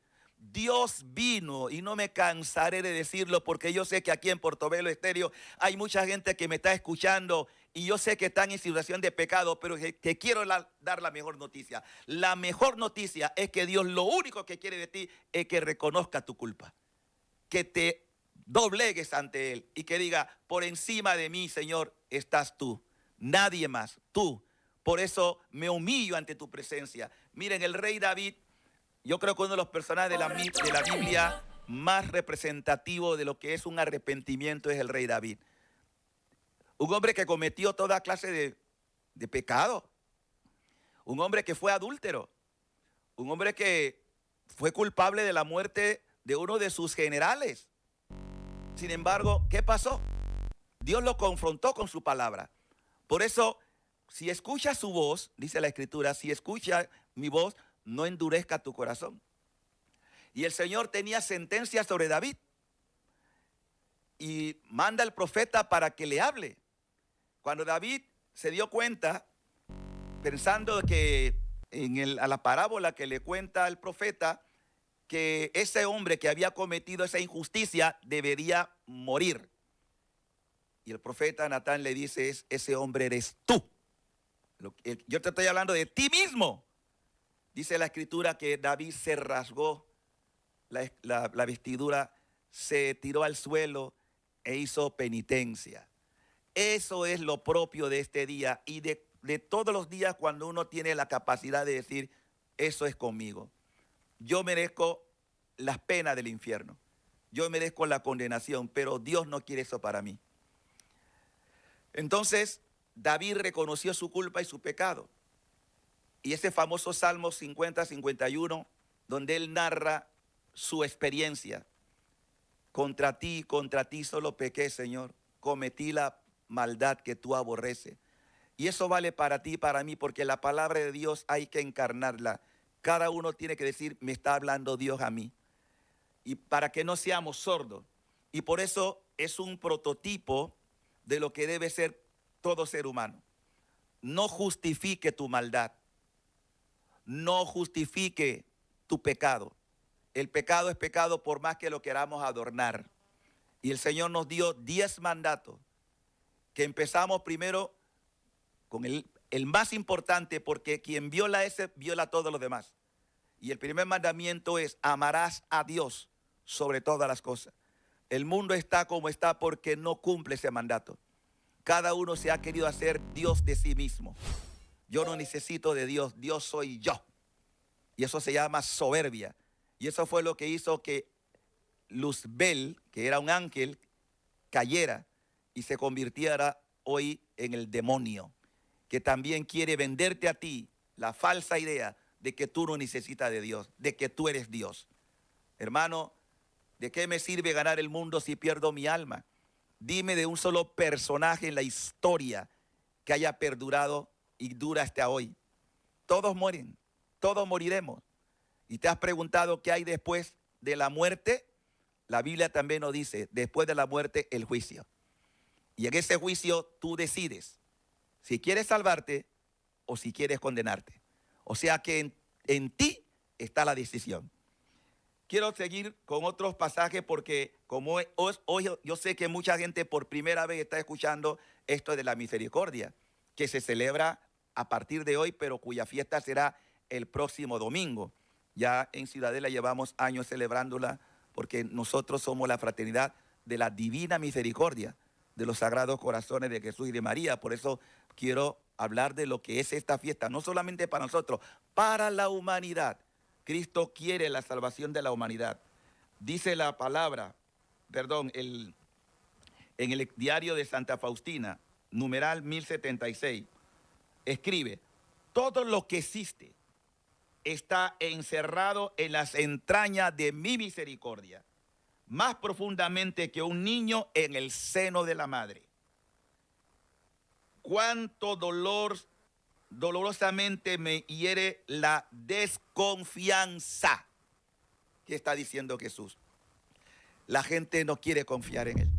Dios vino, y no me cansaré de decirlo, porque yo sé que aquí en Portobelo Estéreo hay mucha gente que me está escuchando y yo sé que están en situación de pecado, pero te quiero dar la mejor noticia. La mejor noticia es que Dios lo único que quiere de ti es que reconozca tu culpa, que te doblegues ante Él y que diga, por encima de mí, Señor, estás tú, nadie más, tú. Por eso me humillo ante tu presencia. Miren, el rey David, yo creo que uno de los personajes de la Biblia más representativo de lo que es un arrepentimiento es el rey David. Un hombre que cometió toda clase de pecado. Un hombre que fue adúltero. Un hombre que fue culpable de la muerte de uno de sus generales. Sin embargo, ¿qué pasó? Dios lo confrontó con su palabra. Por eso, si escuchas su voz, dice la Escritura, si escuchas mi voz, no endurezca tu corazón. Y el Señor tenía sentencia sobre David y manda al profeta para que le hable. Cuando David se dio cuenta, pensando que a la parábola que le cuenta el profeta, que ese hombre que había cometido esa injusticia debería morir. Y el profeta Natán le dice, ese hombre eres tú. Yo te estoy hablando de ti mismo. Dice la Escritura que David se rasgó la vestidura, se tiró al suelo e hizo penitencia. Eso es lo propio de este día y de todos los días cuando uno tiene la capacidad de decir, eso es conmigo. Yo merezco las penas del infierno. Yo merezco la condenación, pero Dios no quiere eso para mí. Entonces, David reconoció su culpa y su pecado. Y ese famoso Salmo 50-51, donde él narra su experiencia. Contra ti solo pequé, Señor. Cometí la maldad que tú aborreces. Y eso vale para ti y para mí, porque la palabra de Dios hay que encarnarla. Cada uno tiene que decir, me está hablando Dios a mí. Y para que no seamos sordos. Y por eso es un prototipo de lo que debe ser todo ser humano. No justifique tu maldad. No justifique tu pecado. El pecado es pecado por más que lo queramos adornar. Y el Señor nos dio 10 mandatos, que empezamos primero con el más importante, porque quien viola ese, viola todos los demás. Y el primer mandamiento es, amarás a Dios sobre todas las cosas. El mundo está como está porque no cumple ese mandato. Cada uno se ha querido hacer Dios de sí mismo. Yo no necesito de Dios, Dios soy yo. Y eso se llama soberbia. Y eso fue lo que hizo que Luzbel, que era un ángel, cayera y se convirtiera hoy en el demonio, que también quiere venderte a ti la falsa idea de que tú no necesitas de Dios, de que tú eres Dios. Hermano, ¿de qué me sirve ganar el mundo si pierdo mi alma? Dime de un solo personaje en la historia que haya perdurado y dura hasta hoy. Todos mueren, todos moriremos. ¿Y te has preguntado qué hay después de la muerte? La Biblia también nos dice, después de la muerte, el juicio. Y en ese juicio tú decides si quieres salvarte o si quieres condenarte. O sea que en ti está la decisión. Quiero seguir con otros pasajes porque como hoy yo sé que mucha gente por primera vez está escuchando esto de la misericordia, que se celebra a partir de hoy, pero cuya fiesta será el próximo domingo. Ya en Ciudadela llevamos años celebrándola porque nosotros somos la fraternidad de la Divina Misericordia, de los Sagrados Corazones de Jesús y de María. Por eso quiero hablar de lo que es esta fiesta, no solamente para nosotros, para la humanidad. Cristo quiere la salvación de la humanidad. Dice la palabra, en el diario de Santa Faustina, numeral 1076, escribe, todo lo que existe está encerrado en las entrañas de mi misericordia, más profundamente que un niño en el seno de la madre. Cuánto dolorosamente me hiere la desconfianza. ¿Qué está diciendo Jesús? La gente no quiere confiar en Él.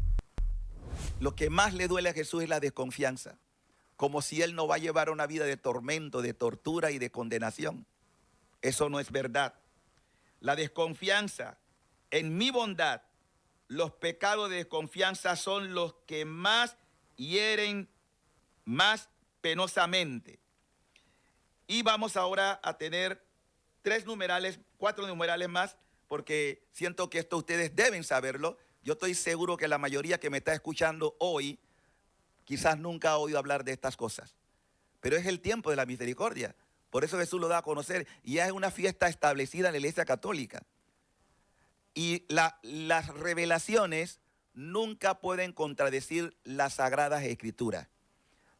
Lo que más le duele a Jesús es la desconfianza, como si Él no va a llevar una vida de tormento, de tortura y de condenación. Eso no es verdad. La desconfianza en mi bondad, los pecados de desconfianza son los que más hieren más penosamente. Y vamos ahora a tener 4 numerales más, porque siento que esto ustedes deben saberlo. Yo estoy seguro que la mayoría que me está escuchando hoy quizás nunca ha oído hablar de estas cosas. Pero es el tiempo de la misericordia. Por eso Jesús lo da a conocer. Y es una fiesta establecida en la Iglesia Católica. Y las revelaciones nunca pueden contradecir las Sagradas Escrituras.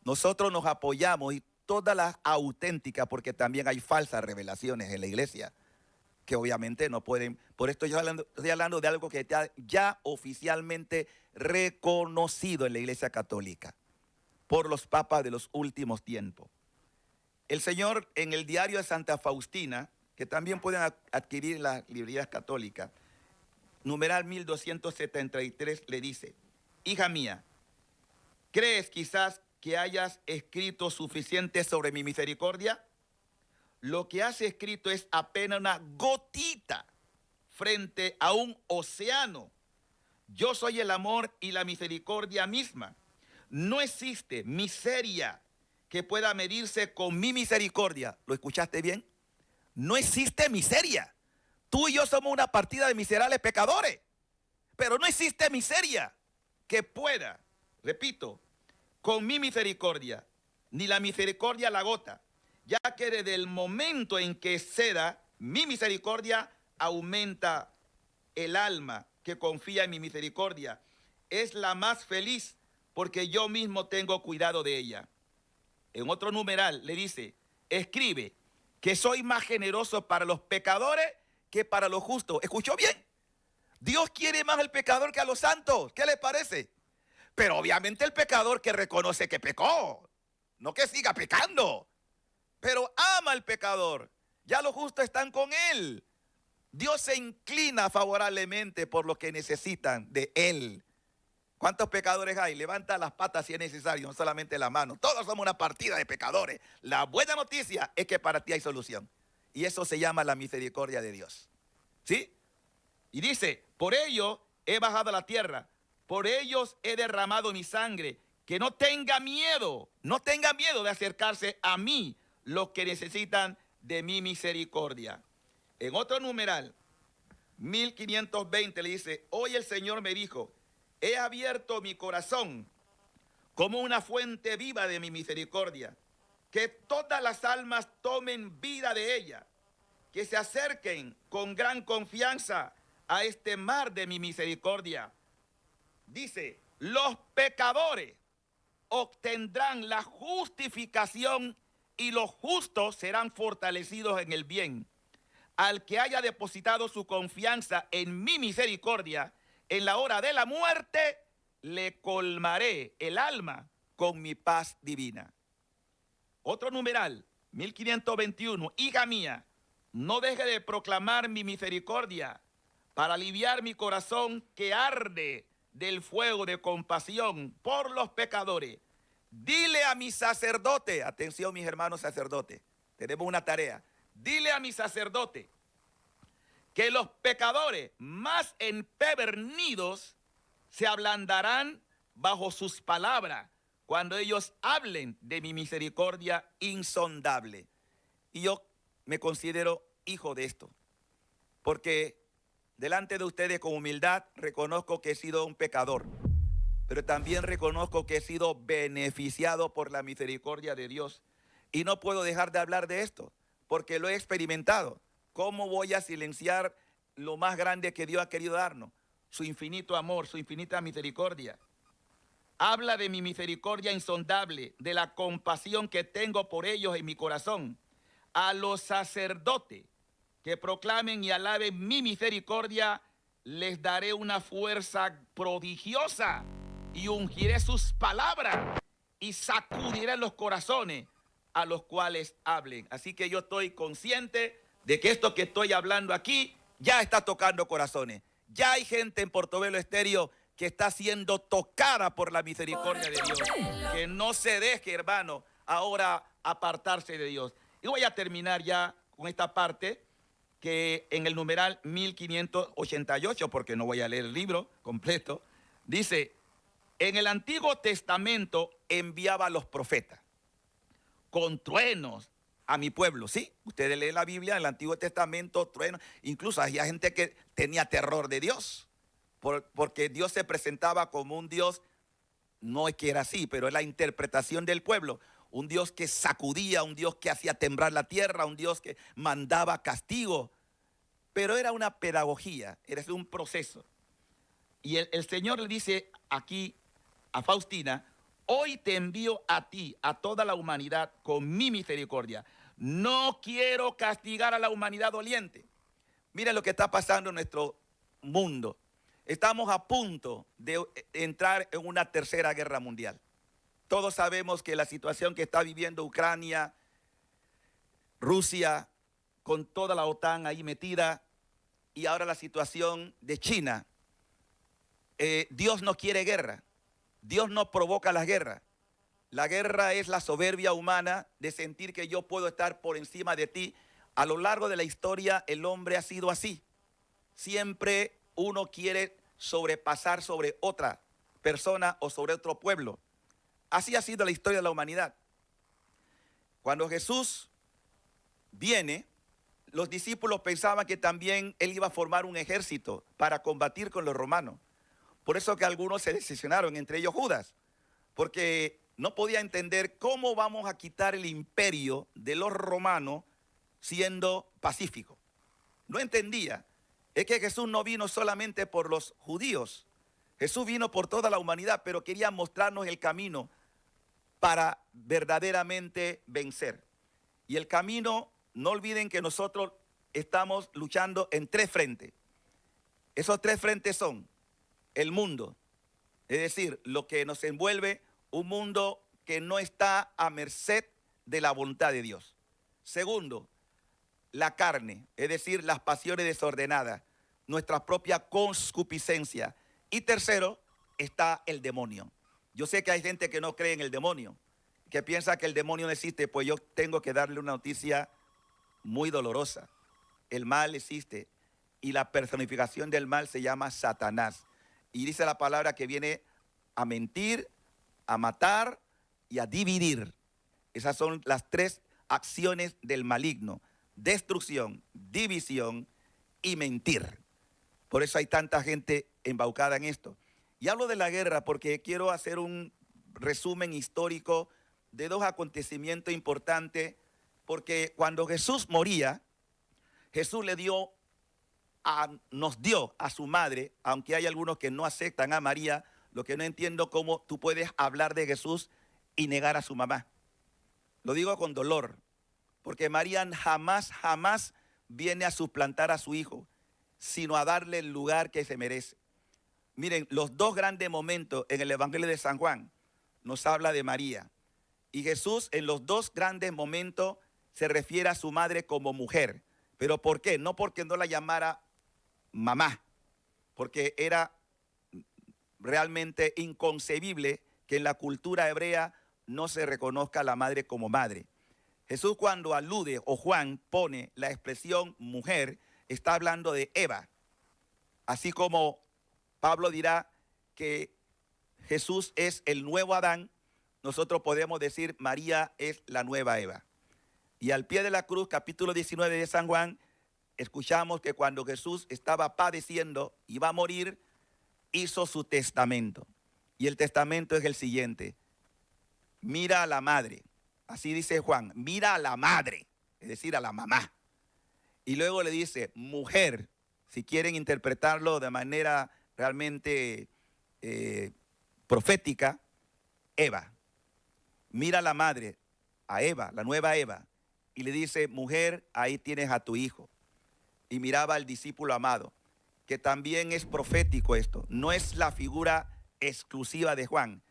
Nosotros nos apoyamos y todas las auténticas, porque también hay falsas revelaciones en la iglesia, que obviamente no pueden. Por esto yo estoy hablando de algo que está ya oficialmente reconocido en la Iglesia Católica por los papas de los últimos tiempos. El Señor en el diario de Santa Faustina, que también pueden adquirir en las librerías católicas, numeral 1273, le dice, hija mía, ¿crees quizás que hayas escrito suficiente sobre mi misericordia? Lo que has escrito es apenas una gotita frente a un océano. Yo soy el amor y la misericordia misma. No existe miseria que pueda medirse con mi misericordia. ¿Lo escuchaste bien? No existe miseria. Tú y yo somos una partida de miserables pecadores, pero no existe miseria que pueda, repito, con mi misericordia, ni la misericordia la agota, ya que desde el momento en que ceda mi misericordia, aumenta el alma que confía en mi misericordia. Es la más feliz porque yo mismo tengo cuidado de ella. En otro numeral le dice, escribe que soy más generoso para los pecadores que para los justos. ¿Escuchó bien? Dios quiere más al pecador que a los santos. ¿Qué le parece? Pero obviamente el pecador que reconoce que pecó, no que siga pecando, pero ama al pecador. Ya los justos están con él. Dios se inclina favorablemente por los que necesitan de él. ¿Cuántos pecadores hay? Levanta las patas si es necesario, no solamente la mano. Todos somos una partida de pecadores. La buena noticia es que para ti hay solución. Y eso se llama la misericordia de Dios. ¿Sí? Y dice, por ello he bajado a la tierra, por ellos he derramado mi sangre, que no tenga miedo de acercarse a mí los que necesitan de mi misericordia. En otro numeral, 1520 le dice, hoy el Señor me dijo, he abierto mi corazón como una fuente viva de mi misericordia, que todas las almas tomen vida de ella, que se acerquen con gran confianza a este mar de mi misericordia. Dice, los pecadores obtendrán la justificación y los justos serán fortalecidos en el bien. Al que haya depositado su confianza en mi misericordia, en la hora de la muerte, le colmaré el alma con mi paz divina. Otro numeral, 1521, hija mía, no deje de proclamar mi misericordia para aliviar mi corazón que arde del fuego de compasión por los pecadores. Dile a mi sacerdote, atención mis hermanos sacerdotes, tenemos una tarea. Dile a mi sacerdote que los pecadores más empedernidos se ablandarán bajo sus palabras cuando ellos hablen de mi misericordia insondable. Y yo me considero hijo de esto, porque delante de ustedes con humildad reconozco que he sido un pecador, pero también reconozco que he sido beneficiado por la misericordia de Dios. Y no puedo dejar de hablar de esto, porque lo he experimentado. ¿Cómo voy a silenciar lo más grande que Dios ha querido darnos? Su infinito amor, su infinita misericordia. Habla de mi misericordia insondable, de la compasión que tengo por ellos en mi corazón. A los sacerdotes que proclamen y alaben mi misericordia, les daré una fuerza prodigiosa y ungiré sus palabras y sacudiré los corazones a los cuales hablen. Así que yo estoy consciente de que esto que estoy hablando aquí ya está tocando corazones. Ya hay gente en Portobelo Estéreo que está siendo tocada por la misericordia de Dios. Que no se deje, hermano, ahora apartarse de Dios. Y voy a terminar ya con esta parte que en el numeral 1588, porque no voy a leer el libro completo, dice, en el Antiguo Testamento enviaba a los profetas con truenos a mi pueblo. Sí, ustedes leen la Biblia, en el Antiguo Testamento, truenos. Incluso había gente que tenía terror de Dios, porque Dios se presentaba como un Dios, no es que era así, pero es la interpretación del pueblo. Un Dios que sacudía, un Dios que hacía temblar la tierra, un Dios que mandaba castigo. Pero era una pedagogía, era un proceso. Y el Señor le dice aquí a Faustina, hoy te envío a ti, a toda la humanidad, con mi misericordia. No quiero castigar a la humanidad doliente. Mira lo que está pasando en nuestro mundo. Estamos a punto de entrar en una tercera guerra mundial. Todos sabemos que la situación que está viviendo Ucrania, Rusia, con toda la OTAN ahí metida, y ahora la situación de China. Dios no quiere guerra. Dios no provoca las guerras. La guerra es la soberbia humana de sentir que yo puedo estar por encima de ti. A lo largo de la historia el hombre ha sido así. Siempre uno quiere sobrepasar sobre otra persona o sobre otro pueblo. Así ha sido la historia de la humanidad. Cuando Jesús viene, los discípulos pensaban que también él iba a formar un ejército para combatir con los romanos. Por eso que algunos se decepcionaron, entre ellos Judas, porque no podía entender cómo vamos a quitar el imperio de los romanos siendo pacífico. No entendía. Es que Jesús no vino solamente por los judíos. Jesús vino por toda la humanidad, pero quería mostrarnos el camino para verdaderamente vencer. Y el camino, no olviden que nosotros estamos luchando en 3 frentes. Esos 3 frentes son el mundo, es decir, lo que nos envuelve, un mundo que no está a merced de la voluntad de Dios. Segundo, la carne, es decir, las pasiones desordenadas, nuestra propia concupiscencia. Y tercero, está el demonio. Yo sé que hay gente que no cree en el demonio, que piensa que el demonio no existe, pues yo tengo que darle una noticia muy dolorosa. El mal existe y la personificación del mal se llama Satanás. Y dice la palabra que viene a mentir, a matar y a dividir. Esas son las 3 acciones del maligno: destrucción, división y mentir. Por eso hay tanta gente embaucada en esto. Y hablo de la guerra porque quiero hacer un resumen histórico de 2 acontecimientos importantes, porque cuando Jesús moría, Jesús nos dio a su madre, aunque hay algunos que no aceptan a María. Lo que no entiendo, cómo tú puedes hablar de Jesús y negar a su mamá. Lo digo con dolor, porque María jamás viene a suplantar a su hijo, sino a darle el lugar que se merece. Miren, los 2 grandes momentos en el Evangelio de San Juan nos habla de María. Y Jesús en los 2 grandes momentos se refiere a su madre como mujer. ¿Pero por qué? No porque no la llamara mamá, porque era realmente inconcebible que en la cultura hebrea no se reconozca a la madre como madre. Jesús, cuando alude, o Juan pone la expresión mujer, está hablando de Eva. Así como Pablo dirá que Jesús es el nuevo Adán, nosotros podemos decir María es la nueva Eva. Y al pie de la cruz, capítulo 19 de San Juan, escuchamos que cuando Jesús estaba padeciendo, iba a morir, hizo su testamento. Y el testamento es el siguiente: mira a la madre. Así dice Juan, mira a la madre, es decir, a la mamá. Y luego le dice, mujer, si quieren interpretarlo de manera realmente profética, Eva. Mira a la madre, a Eva, la nueva Eva, y le dice, mujer, ahí tienes a tu hijo. Y miraba al discípulo amado, que también es profético esto. No es la figura exclusiva de Juan,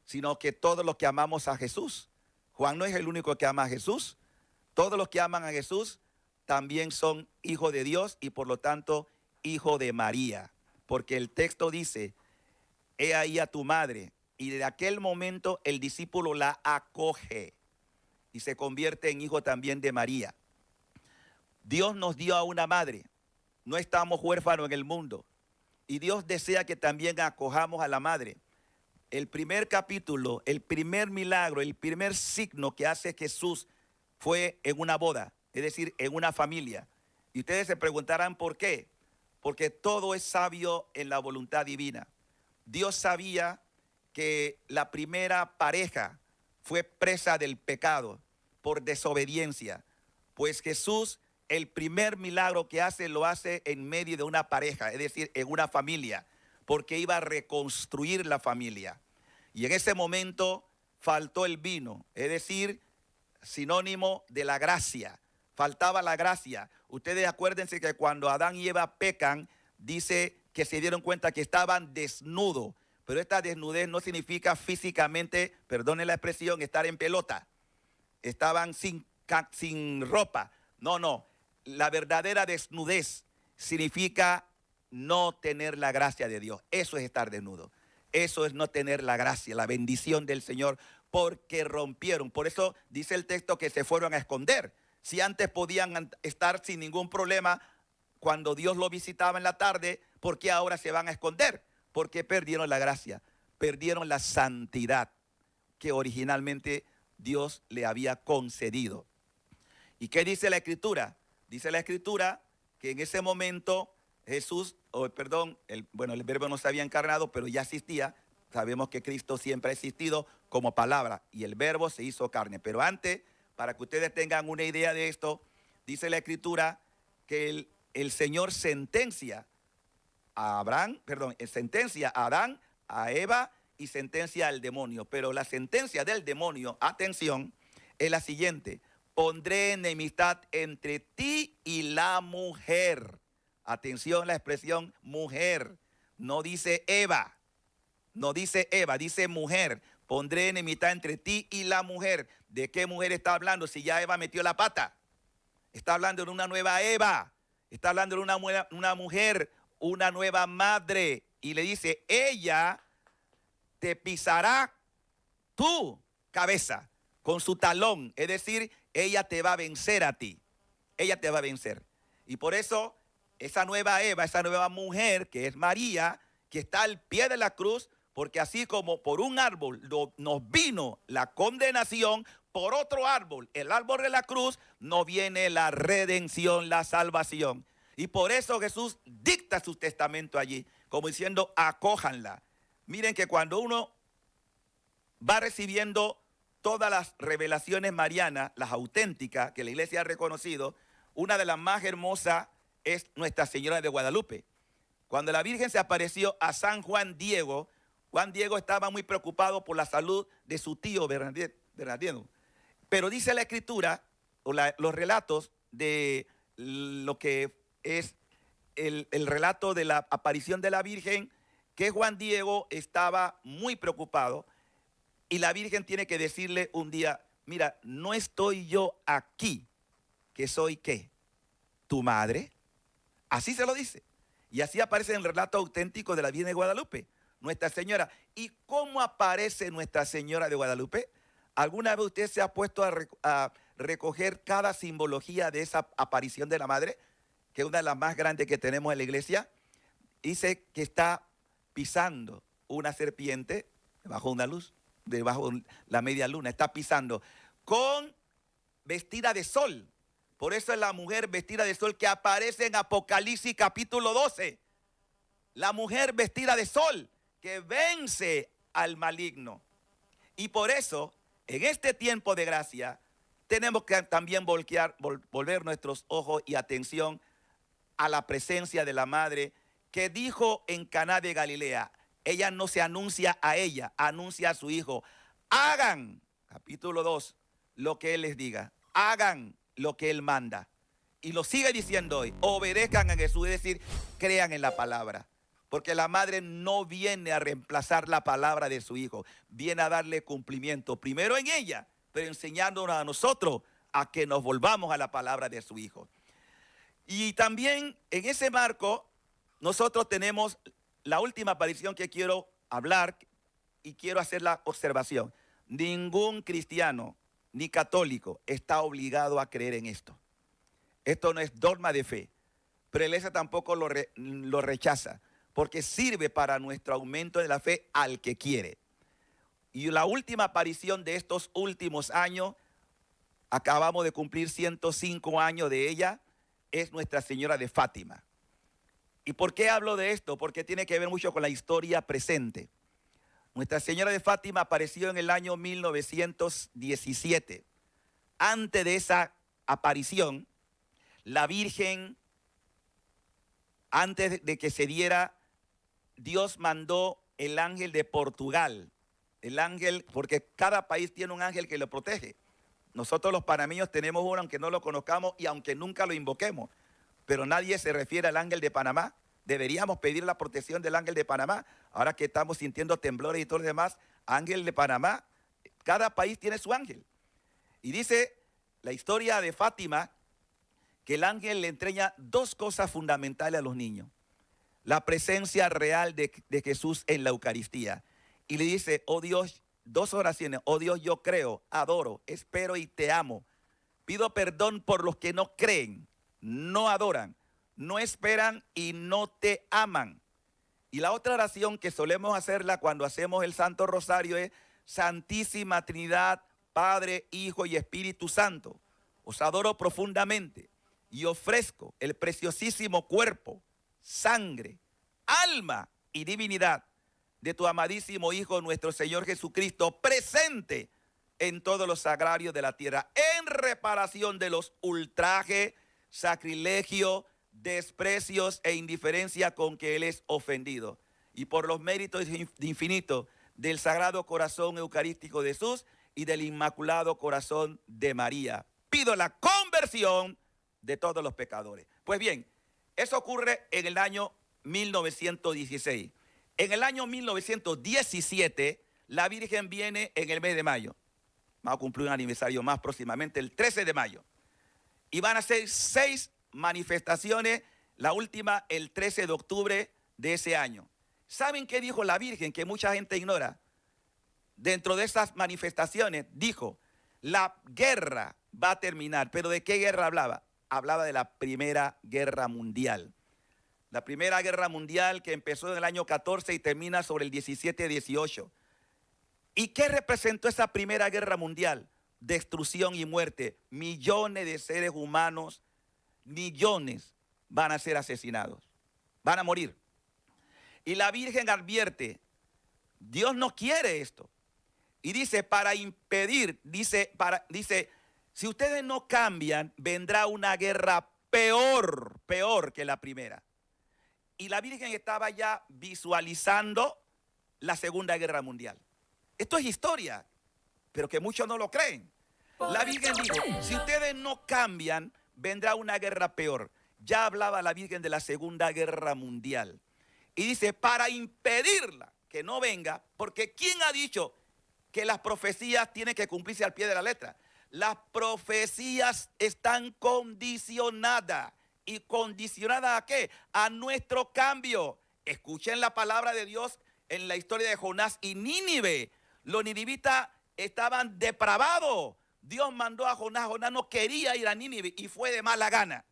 sino que todos los que amamos a Jesús, Juan no es el único que ama a Jesús, todos los que aman a Jesús también son hijos de Dios y por lo tanto hijo de María. Porque el texto dice, he ahí a tu madre. Y de aquel momento el discípulo la acoge y se convierte en hijo también de María. Dios nos dio a una madre. No estamos huérfanos en el mundo. Y Dios desea que también acojamos a la madre. El primer capítulo, el primer milagro, el primer signo que hace Jesús fue en una boda, es decir, en una familia. Y ustedes se preguntarán por qué. Porque todo es sabio en la voluntad divina. Dios sabía que la primera pareja fue presa del pecado por desobediencia. Pues Jesús, el primer milagro que hace, lo hace en medio de una pareja, es decir, en una familia, porque iba a reconstruir la familia. Y en ese momento faltó el vino, es decir, sinónimo de la gracia. Faltaba la gracia. Ustedes acuérdense que cuando Adán y Eva pecan, dice que se dieron cuenta que estaban desnudos. Pero esta desnudez no significa físicamente, perdone la expresión, estar en pelota. Estaban sin ropa. No. La verdadera desnudez significa no tener la gracia de Dios. Eso es estar desnudo. Eso es no tener la gracia, la bendición del Señor, porque rompieron. Por eso dice el texto que se fueron a esconder. Si antes podían estar sin ningún problema cuando Dios lo visitaba en la tarde, ¿por qué ahora se van a esconder? Porque perdieron la gracia, perdieron la santidad que originalmente Dios le había concedido. ¿Y qué dice la Escritura? Dice la Escritura que en ese momento Jesús, el Verbo no se había encarnado, pero ya existía. Sabemos que Cristo siempre ha existido como palabra y el Verbo se hizo carne. Pero antes, para que ustedes tengan una idea de esto, dice la Escritura que el Señor sentencia a sentencia a Adán, a Eva y sentencia al demonio. Pero la sentencia del demonio, atención, es la siguiente: pondré enemistad entre ti y la mujer. Atención, la expresión mujer. No dice Eva, no dice Eva, dice mujer. Pondré enemistad entre ti y la mujer. ¿De qué mujer está hablando si ya Eva metió la pata? Está hablando de una nueva Eva. Está hablando de una mujer, una nueva madre. Y le dice, ella te pisará tu cabeza con su talón. Es decir, ella te va a vencer a ti. Ella te va a vencer. Y por eso, esa nueva Eva, esa nueva mujer, que es María, que está al pie de la cruz, porque así como por un árbol nos vino la condenación, por otro árbol, el árbol de la cruz, nos viene la redención, la salvación. Y por eso Jesús dicta su testamento allí, como diciendo, acójanla. Miren que cuando uno va recibiendo todas las revelaciones marianas, las auténticas, que la iglesia ha reconocido, una de las más hermosas es Nuestra Señora de Guadalupe. Cuando la Virgen se apareció a San Juan Diego estaba muy preocupado por la salud de su tío Bernardino. Pero dice la Escritura, los relatos de lo que es el relato de la aparición de la Virgen, que Juan Diego estaba muy preocupado y la Virgen tiene que decirle un día, mira, no estoy yo aquí, que soy ¿qué? ¿Tu madre? Así se lo dice. Y así aparece en el relato auténtico de la Virgen de Guadalupe, Nuestra Señora. ¿Y cómo aparece Nuestra Señora de Guadalupe? ¿Alguna vez usted se ha puesto a recoger cada simbología de esa aparición de la Madre, que es una de las más grandes que tenemos en la iglesia? Dice que está pisando una serpiente debajo de una luz, debajo de la media luna, está pisando, vestida de sol. Por eso es la mujer vestida de sol que aparece en Apocalipsis capítulo 12. La mujer vestida de sol que vence al maligno. Y por eso, en este tiempo de gracia, tenemos que también volver nuestros ojos y atención a la presencia de la Madre, que dijo en Caná de Galilea, ella no se anuncia a ella, anuncia a su hijo. Hagan, capítulo 2, lo que Él les diga. Hagan lo que Él manda. Y lo sigue diciendo hoy. Obedezcan a Jesús, es decir, crean en la palabra. Porque la Madre no viene a reemplazar la palabra de su hijo. Viene a darle cumplimiento, primero en ella, pero enseñándonos a nosotros a que nos volvamos a la palabra de su hijo. Y también en ese marco, nosotros tenemos la última aparición que quiero hablar y quiero hacer la observación. Ningún cristiano ni católico está obligado a creer en esto. Esto no es dogma de fe, pero la iglesia tampoco lo rechaza, porque sirve para nuestro aumento de la fe al que quiere. Y la última aparición de estos últimos años, acabamos de cumplir 105 años de ella, es Nuestra Señora de Fátima. ¿Y por qué hablo de esto? Porque tiene que ver mucho con la historia presente. Nuestra Señora de Fátima apareció en el año 1917. Antes de esa aparición, la Virgen, antes de que se diera, Dios mandó el ángel de Portugal. El ángel, porque cada país tiene un ángel que lo protege. Nosotros los panameños tenemos uno, aunque no lo conozcamos y aunque nunca lo invoquemos. Pero nadie se refiere al ángel de Panamá. Deberíamos pedir la protección del ángel de Panamá. Ahora que estamos sintiendo temblores y todo lo demás, ángel de Panamá, cada país tiene su ángel. Y dice la historia de Fátima que el ángel le entrega dos cosas fundamentales a los niños. La presencia real de Jesús en la Eucaristía. Y le dice, oh Dios, dos oraciones, oh Dios, yo creo, adoro, espero y te amo. Pido perdón por los que no creen, no adoran, no esperan y no te aman. Y la otra oración que solemos hacerla cuando hacemos el Santo Rosario es Santísima Trinidad, Padre, Hijo y Espíritu Santo. Os adoro profundamente. y ofrezco el preciosísimo cuerpo, sangre, alma y divinidad de tu amadísimo Hijo, nuestro Señor Jesucristo, presente en todos los sagrarios de la tierra, en reparación de los ultrajes, sacrilegios, desprecios e indiferencia con que Él es ofendido. Y por los méritos infinitos del Sagrado Corazón Eucarístico de Jesús y del Inmaculado Corazón de María, pido la conversión de todos los pecadores. Pues bien, eso ocurre en el año 1916. En el año 1917, la Virgen viene en el mes de mayo. Vamos a cumplir un aniversario más próximamente, el 13 de mayo. Y van a ser 6 manifestaciones, la última el 13 de octubre de ese año. ¿Saben qué dijo la Virgen? Que mucha gente ignora. Dentro de esas manifestaciones dijo, la guerra va a terminar. ¿Pero de qué guerra hablaba? Hablaba de la Primera Guerra Mundial. La Primera Guerra Mundial que empezó en el año 14 y termina sobre el 17-18. ¿Y qué representó esa Primera Guerra Mundial? Destrucción y muerte. Millones de seres humanos, millones van a ser asesinados. Van a morir. Y la Virgen advierte, Dios no quiere esto. Y dice, para impedir, dice, si ustedes no cambian, vendrá una guerra peor que la primera. Y la Virgen estaba ya visualizando la Segunda Guerra Mundial. Esto es historia, pero que muchos no lo creen. La Virgen dijo, si ustedes no cambian, vendrá una guerra peor. Ya hablaba la Virgen de la Segunda Guerra Mundial. Y dice, para impedirla, que no venga, porque ¿quién ha dicho que las profecías tienen que cumplirse al pie de la letra? Las profecías están condicionadas. ¿Y condicionadas a qué? A nuestro cambio. Escuchen la palabra de Dios en la historia de Jonás y Nínive. Los ninivitas estaban depravados. Dios mandó a Jonás. Jonás no quería ir a Nínive y fue de mala gana.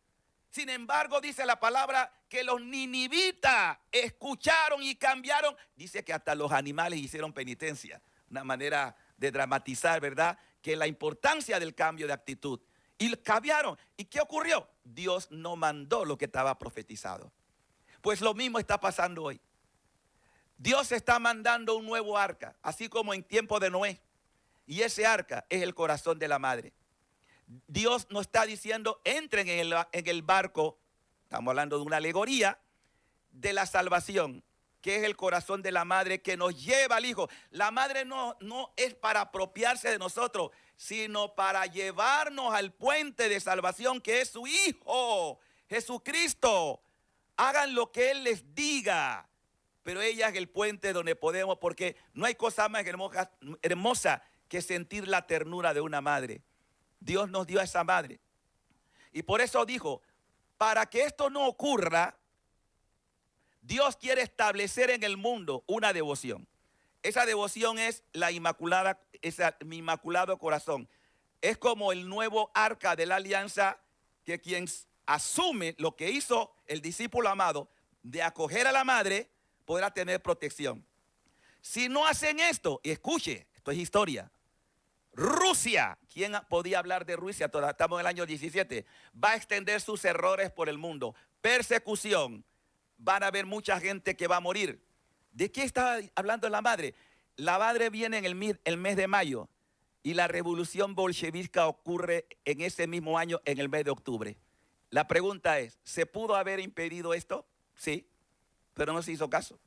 Sin embargo, dice la palabra que los ninivitas escucharon y cambiaron. Dice que hasta los animales hicieron penitencia. Una manera de dramatizar, ¿verdad? Que la importancia del cambio de actitud. Y cambiaron. ¿Y qué ocurrió? Dios no mandó lo que estaba profetizado. Pues lo mismo está pasando hoy. Dios está mandando un nuevo arca, así como en tiempo de Noé. Y ese arca es el corazón de la madre. Dios nos está diciendo, entren en el barco, estamos hablando de una alegoría, de la salvación, que es el corazón de la madre que nos lleva al Hijo. La madre no es para apropiarse de nosotros, sino para llevarnos al puente de salvación que es su Hijo, Jesucristo. Hagan lo que Él les diga, pero ella es el puente donde podemos, porque no hay cosa más hermosa que sentir la ternura de una madre. Dios nos dio a esa madre. Y por eso dijo, para que esto no ocurra, Dios quiere establecer en el mundo una devoción. Esa devoción es mi inmaculado corazón. Es como el nuevo arca de la alianza, que quien asume lo que hizo el discípulo amado de acoger a la madre, podrá tener protección. Si no hacen esto, y escuche, esto es historia. Rusia, ¿quién podía hablar de Rusia? Estamos en el año 17. Va a extender sus errores por el mundo. Persecución. Van a haber mucha gente que va a morir. ¿De qué estaba hablando la madre? La madre viene en el mes de mayo y la revolución bolchevica ocurre en ese mismo año, en el mes de octubre. La pregunta es, ¿se pudo haber impedido esto? Sí, pero no se hizo caso.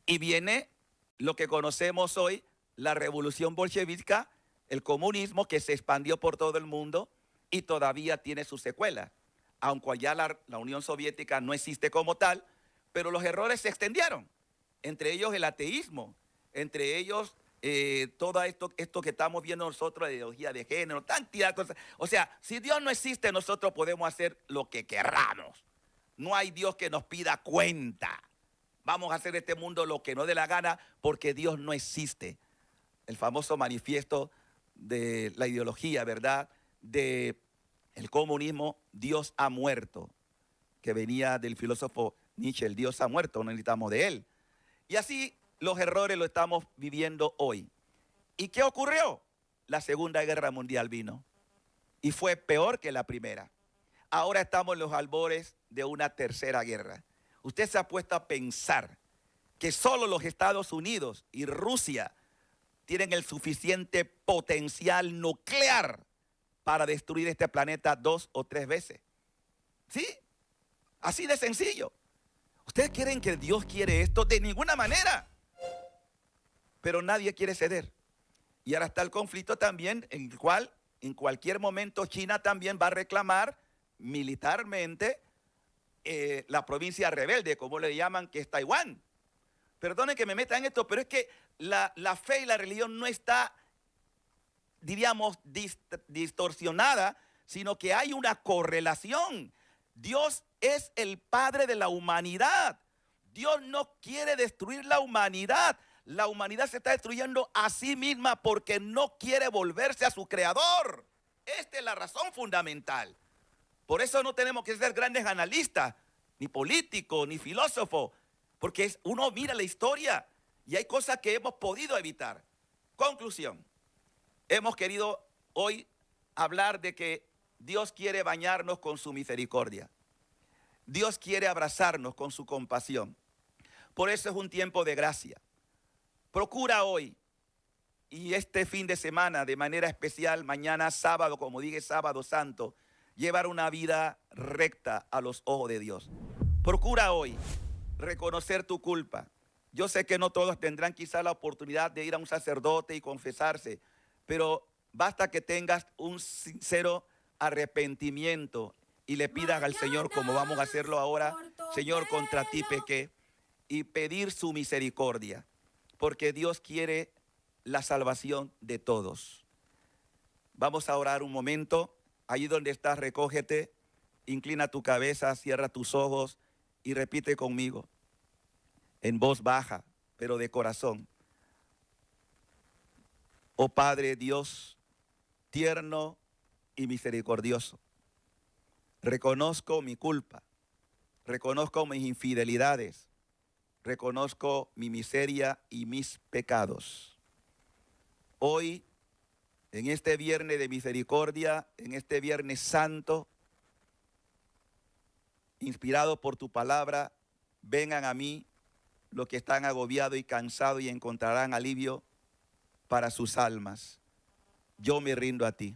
Y viene lo que conocemos hoy, la revolución bolchevica, el comunismo que se expandió por todo el mundo y todavía tiene sus secuelas. Aunque ya la Unión Soviética no existe como tal, pero los errores se extendieron. Entre ellos el ateísmo, entre ellos todo esto que estamos viendo nosotros, la ideología de género, cantidad de cosas. O sea, si Dios no existe, nosotros podemos hacer lo que querramos. No hay Dios que nos pida cuenta. Vamos a hacer de este mundo lo que nos dé la gana porque Dios no existe. El famoso manifiesto de la ideología, ¿verdad? De el comunismo, Dios ha muerto, que venía del filósofo Nietzsche, el Dios ha muerto, no necesitamos de él. Y así los errores lo estamos viviendo hoy. ¿Y qué ocurrió? La Segunda Guerra Mundial vino y fue peor que la primera. ahora estamos en los albores de una tercera guerra. Usted se ha puesto a pensar que solo los Estados Unidos y Rusia tienen el suficiente potencial nuclear para destruir este planeta 2 o 3 veces. ¿Sí? Así de sencillo. ¿Ustedes creen que Dios quiere esto? De ninguna manera. Pero nadie quiere ceder. Y ahora está el conflicto también en el cual en cualquier momento China también va a reclamar militarmente la provincia rebelde, como le llaman, que es Taiwán. Perdonen que me meta en esto, pero es que la fe y la religión no está, diríamos, distorsionada, sino que hay una correlación. Dios es el Padre de la humanidad. Dios no quiere destruir la humanidad. La humanidad se está destruyendo a sí misma porque no quiere volverse a su creador. Esta es la razón fundamental. Por eso no tenemos que ser grandes analistas, ni políticos, ni filósofos, porque uno mira la historia y hay cosas que hemos podido evitar. Conclusión, hemos querido hoy hablar de que Dios quiere bañarnos con su misericordia. Dios quiere abrazarnos con su compasión. Por eso es un tiempo de gracia. Procura hoy y este fin de semana, de manera especial, mañana sábado, como dije, sábado santo, llevar una vida recta a los ojos de Dios. Procura hoy reconocer tu culpa. Yo sé que no todos tendrán quizá la oportunidad de ir a un sacerdote y confesarse, pero basta que tengas un sincero arrepentimiento y le pidas al Señor, como vamos a hacerlo ahora: Señor, contra ti pequé, y pedir su misericordia, porque Dios quiere la salvación de todos. Vamos a orar un momento. Allí donde estás, recógete, inclina tu cabeza, cierra tus ojos y repite conmigo, en voz baja, pero de corazón. Oh Padre Dios, tierno y misericordioso, reconozco mi culpa, reconozco mis infidelidades, reconozco mi miseria y mis pecados. Hoy, en este viernes de misericordia, en este viernes santo, inspirado por tu palabra, vengan a mí los que están agobiados y cansados y encontrarán alivio para sus almas. Yo me rindo a ti.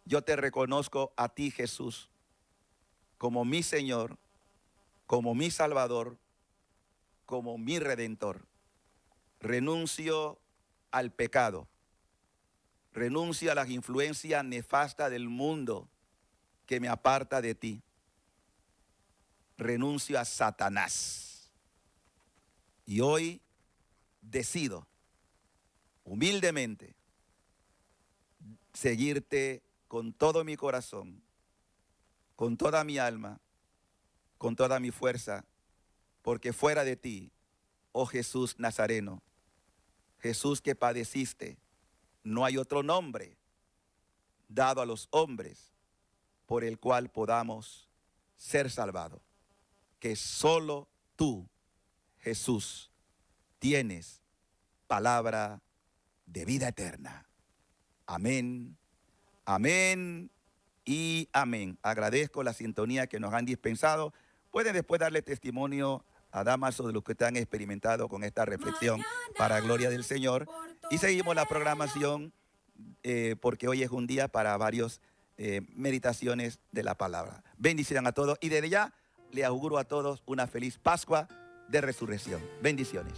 Yo te reconozco a ti, Jesús, como mi Señor, como mi Salvador, como mi Redentor. Renuncio al pecado. Renuncio a las influencias nefastas del mundo que me aparta de ti. Renuncio a Satanás. Y hoy decido humildemente seguirte con todo mi corazón, con toda mi alma, con toda mi fuerza, porque fuera de ti, oh Jesús Nazareno, Jesús que padeciste, no hay otro nombre dado a los hombres por el cual podamos ser salvados, que solo tú, Jesús, tienes palabra de vida eterna. Amén, amén y amén. Agradezco la sintonía que nos han dispensado. Pueden después darle testimonio a Damaso de lo que han experimentado con esta reflexión para gloria del Señor. Y seguimos la programación porque hoy es un día para varios meditaciones de la palabra. Bendición a todos y desde ya le auguro a todos una feliz Pascua de Resurrección. Bendiciones.